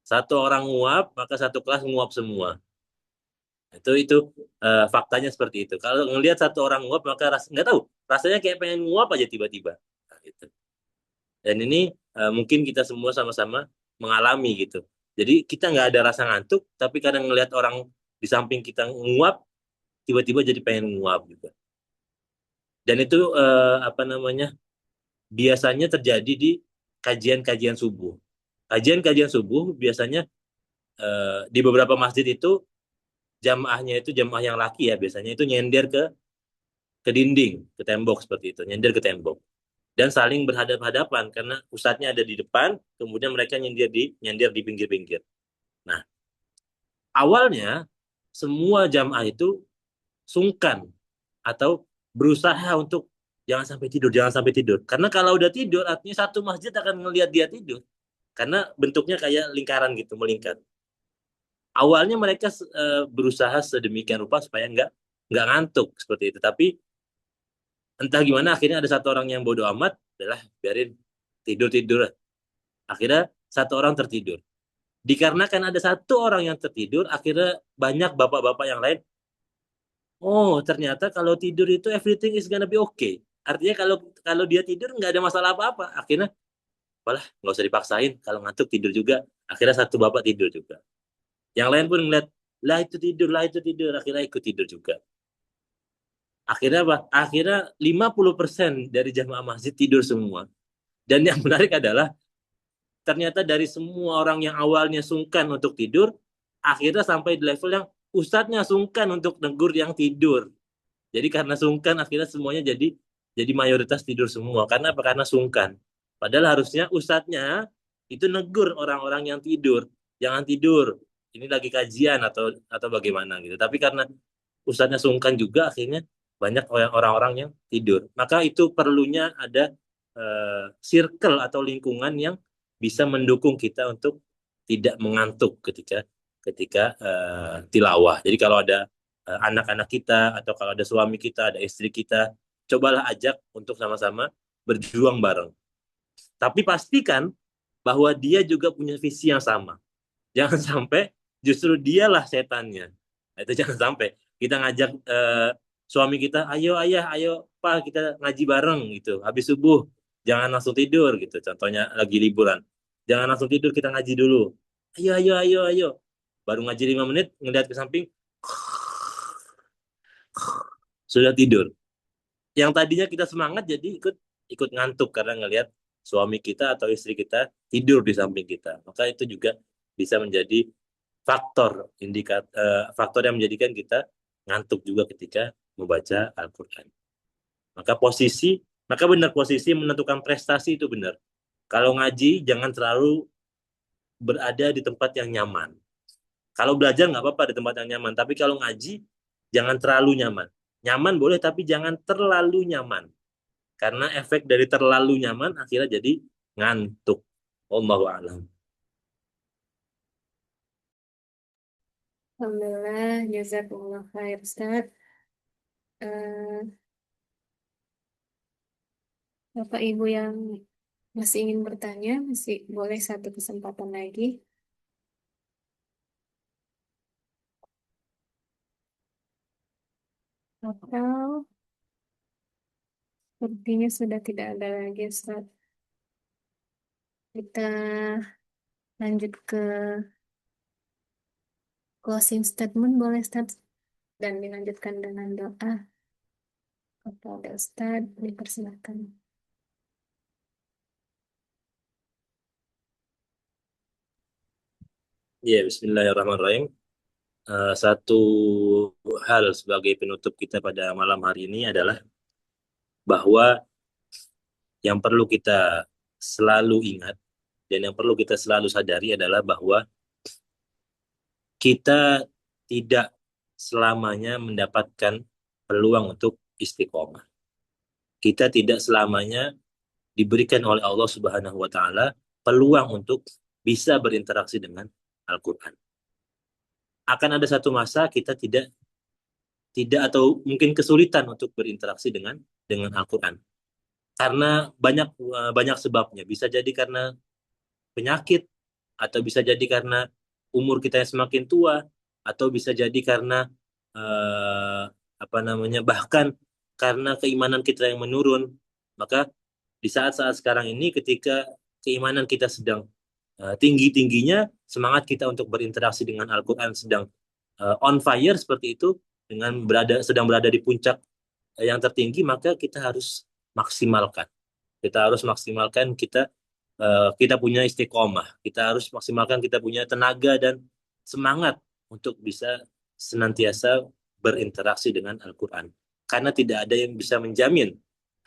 Satu orang nguap maka satu kelas nguap semua. Itu faktanya seperti itu. Kalau ngelihat satu orang nguap maka nggak tahu rasanya kayak pengen nguap aja tiba-tiba. Nah, gitu. Dan ini mungkin kita semua sama-sama mengalami gitu. Jadi kita nggak ada rasa ngantuk, tapi kadang ngelihat orang di samping kita nguap, tiba-tiba jadi pengen nguap juga. Dan itu apa namanya biasanya terjadi di kajian-kajian subuh. Kajian-kajian subuh biasanya di beberapa masjid itu jamaahnya itu jamaah yang laki ya biasanya itu nyender ke dinding, ke tembok seperti itu, nyender ke tembok dan saling berhadap-hadapan karena ustadznya ada di depan, kemudian mereka nyender di pinggir-pinggir. Nah, awalnya semua jamaah itu sungkan atau berusaha untuk jangan sampai tidur, jangan sampai tidur. Karena kalau udah tidur, artinya satu masjid akan ngelihat dia tidur. Karena bentuknya kayak lingkaran gitu, melingkar. Awalnya mereka berusaha sedemikian rupa supaya nggak ngantuk seperti itu. Tapi entah gimana akhirnya ada satu orang yang bodoh amat, adalah biarin tidur-tidur. Akhirnya satu orang tertidur. Dikarenakan ada satu orang yang tertidur, akhirnya banyak bapak-bapak yang lain, oh ternyata kalau tidur itu everything is gonna be okay. Artinya kalau dia tidur nggak ada masalah apa-apa. Akhirnya, apalah, nggak usah dipaksain. Kalau ngantuk tidur juga. Akhirnya satu bapak tidur juga. Yang lain pun ngeliat, lah itu tidur. Akhirnya ikut tidur juga. Akhirnya apa? Akhirnya 50% dari jamaah masjid tidur semua. Dan yang menarik adalah, ternyata dari semua orang yang awalnya sungkan untuk tidur, akhirnya sampai di level yang ustadznya sungkan untuk negur yang tidur. Jadi karena sungkan, akhirnya semuanya jadi mayoritas tidur semua. Karena apa? Karena sungkan. Padahal harusnya ustadznya itu negur orang-orang yang tidur. Jangan tidur. Ini lagi kajian atau bagaimana gitu. Tapi karena ustadznya sungkan juga, akhirnya banyak orang-orang yang tidur. Maka itu perlunya ada circle atau lingkungan yang bisa mendukung kita untuk tidak mengantuk ketika ketika tilawah. Jadi kalau ada anak-anak kita, atau kalau ada suami kita, ada istri kita, cobalah ajak untuk sama-sama berjuang bareng. Tapi pastikan bahwa dia juga punya visi yang sama. Jangan sampai justru dialah setannya. Nah, itu jangan sampai. Kita ngajak suami kita, ayo ayah, ayo pak, kita ngaji bareng gitu. Habis subuh, jangan langsung tidur gitu. Contohnya lagi liburan. Jangan langsung tidur, kita ngaji dulu. Ayo, ayo, ayo, ayo. Baru ngaji 5 menit, ngeliat ke samping, sudah tidur. Yang tadinya kita semangat jadi ikut ikut ngantuk karena ngelihat suami kita atau istri kita tidur di samping kita. Maka itu juga bisa menjadi faktor yang menjadikan kita ngantuk juga ketika membaca Al-Qur'an. Maka benar, posisi menentukan prestasi itu benar. Kalau ngaji jangan terlalu berada di tempat yang nyaman. Kalau belajar nggak apa-apa di tempat yang nyaman, tapi kalau ngaji jangan terlalu nyaman. Nyaman boleh, tapi jangan terlalu nyaman. Karena efek dari terlalu nyaman akhirnya jadi ngantuk. Wallahu a'lam. Alhamdulillah, jazakumullah khair, Ustaz. Eh, Bapak Ibu yang masih ingin bertanya, masih boleh satu kesempatan lagi. Atau sepertinya sudah tidak ada lagi, Ustaz. Kita lanjut ke closing statement, boleh, Ustaz? Dan dilanjutkan dengan doa kepada Ustaz. Dipersilakan. Ya, bismillahirrahmanirrahim. Satu hal sebagai penutup kita pada malam hari ini adalah bahwa yang perlu kita selalu ingat dan yang perlu kita selalu sadari adalah bahwa kita tidak selamanya mendapatkan peluang untuk istiqomah. Kita tidak selamanya diberikan oleh Allah Subhanahu wa taala peluang untuk bisa berinteraksi dengan Al-Qur'an. Akan ada satu masa kita tidak atau mungkin kesulitan untuk berinteraksi dengan Al-Qur'an. Karena banyak sebabnya. Bisa jadi karena penyakit, atau bisa jadi karena umur kita yang semakin tua, atau bisa jadi karena bahkan karena keimanan kita yang menurun. Maka di saat-saat sekarang ini, ketika keimanan kita sedang tinggi-tingginya, semangat kita untuk berinteraksi dengan Al-Quran sedang on fire seperti itu, sedang berada di puncak yang tertinggi, maka kita harus maksimalkan. Kita punya istiqomah. Kita harus maksimalkan kita punya tenaga dan semangat untuk bisa senantiasa berinteraksi dengan Al-Quran. Karena tidak ada yang bisa menjamin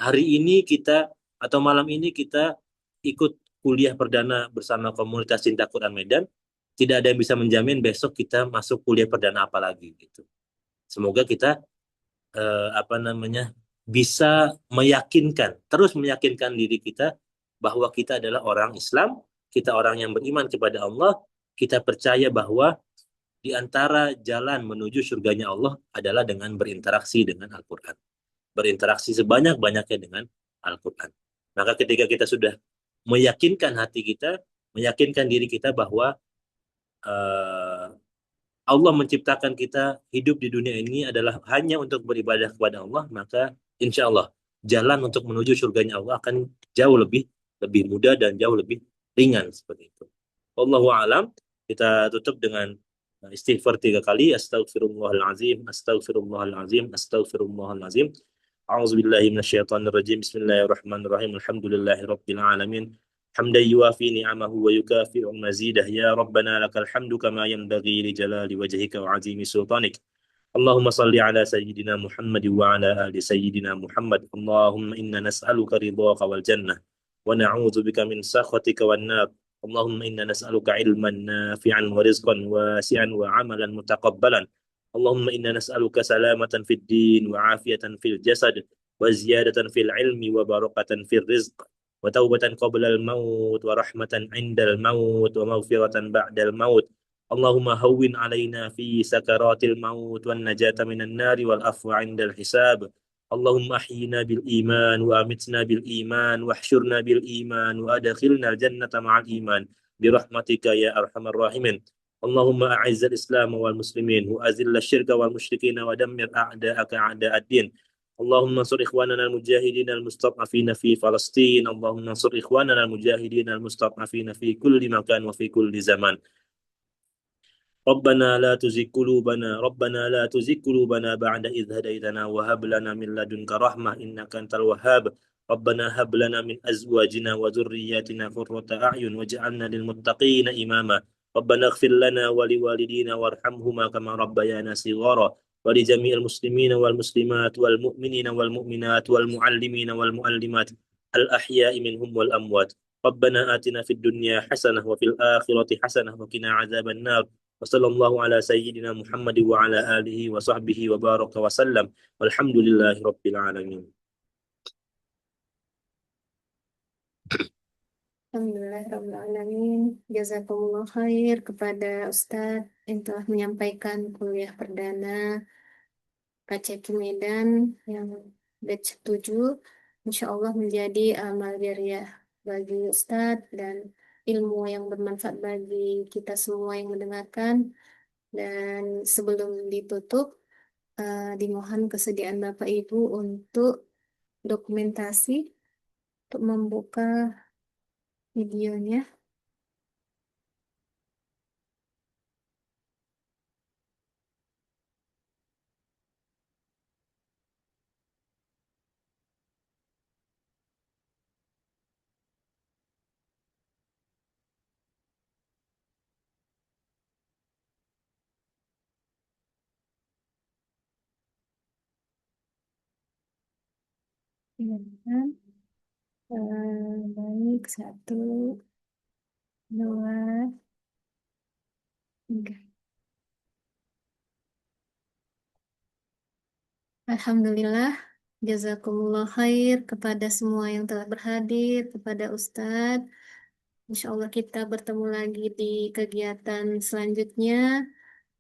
hari ini kita atau malam ini kita ikut kuliah perdana bersama komunitas Cinta Quran Medan, tidak ada yang bisa menjamin besok kita masuk kuliah perdana apa lagi gitu. Semoga kita bisa terus meyakinkan diri kita bahwa kita adalah orang Islam, kita orang yang beriman kepada Allah, kita percaya bahwa di antara jalan menuju surganya Allah adalah dengan berinteraksi dengan Al-Quran. Berinteraksi sebanyak-banyaknya dengan Al-Quran. Maka ketika kita sudah meyakinkan hati kita, meyakinkan diri kita bahwa Allah menciptakan kita hidup di dunia ini adalah hanya untuk beribadah kepada Allah, maka insya Allah jalan untuk menuju surganya Allah akan jauh lebih mudah dan jauh lebih ringan seperti itu. Wallahu a'lam. Kita tutup dengan istighfar 3 kali. Astaghfirullahalazim, astaghfirullahalazim, astaghfirullahalazim. A'udzubillahi minasyaitonirrajim. Bismillahirrahmanirrahim. Alhamdulillahirabbil alamin. حمدا يوافي نعمه ويكافئ مزيده يا ربنا لك الحمد كما ينبغي لجلال وجهك وعظيم سلطانك. اللهم صل على سيدنا محمد وعلى آل سيدنا محمد. اللهم إنا نسألك رضاك والجنة ونعوذ بك من سخطك والنار. اللهم إنا نسألك علما نافعا ورزقا واسعا وعملا متقبلا. اللهم إنا نسألك سلامة في الدين وعافية في الجسد وزيادة في العلم وبركة في الرزق وتوبة قبل الموت ورحمة عند الموت ومغفرة بعد الموت. اللهم هون علينا في سكرات الموت والنجاة من النار والعفو عند الحساب. اللهم أحينا بالإيمان وأمتنا بالإيمان واحشرنا بالإيمان وأدخلنا الجنة مع الإيمان برحمتك يا أرحم الراحمين. اللهم أعز الإسلام والمسلمين وأذل الشرك والمشركين ودمر أعداءك أعداء الدين. اللهم انصر إخواننا المجاهدين المستضعفين في فلسطين. اللهم انصر إخواننا المجاهدين المستضعفين في كل مكان وفي كل زمان. ربنا لا تزغ قلوبنا بعد إذ هديتنا وهب لنا من لدنك رحمة إنك أنت الوهاب. ربنا هب لنا من أزواجنا وذرياتنا قرة أعين واجعلنا للمتقين إماما. ربنا اغفر لنا ولوالدينا وارحمهما كما ربيانا صغارا ولجميع المسلمين والمسلمات والمؤمنين والمؤمنات والمعلمين والمعلمات الأحياء منهم والأموات. ربنا آتنا في الدنيا حسنة وفي الآخرة حسنة وقنا عذاب النار. وصلى الله على سيدنا محمد وعلى آله وصحبه وبارك وسلم والحمد لله رب العالمين. Alhamdulillahirrahmanirrahim. Jazakumullah khair kepada Ustadz yang telah menyampaikan kuliah perdana KCQ Medan yang batch 7. Insya Allah menjadi amal jariah bagi Ustadz dan ilmu yang bermanfaat bagi kita semua yang mendengarkan. Dan sebelum ditutup, dimohon kesediaan Bapak Ibu untuk dokumentasi untuk membuka videonya. Silakan. Baik, 1, 2, 3. Alhamdulillah, jazakumullah khair kepada semua yang telah berhadir, kepada Ustadz. Insya Allah kita bertemu lagi di kegiatan selanjutnya.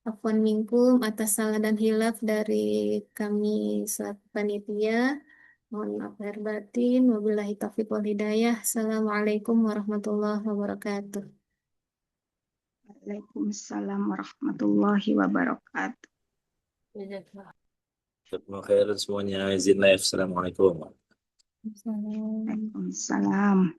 Afwan minkum atas salah dan hilaf dari kami selaku panitia. Mohon maaf lahir batin. Wabillahi taufiq wal hidayah. Assalamualaikum warahmatullahi wabarakatuh. Waalaikumsalam warahmatullahi wabarakatuh. Terima kasih semuanya. Izin live. Assalamualaikum. Assalamualaikum. Waalaikumsalam.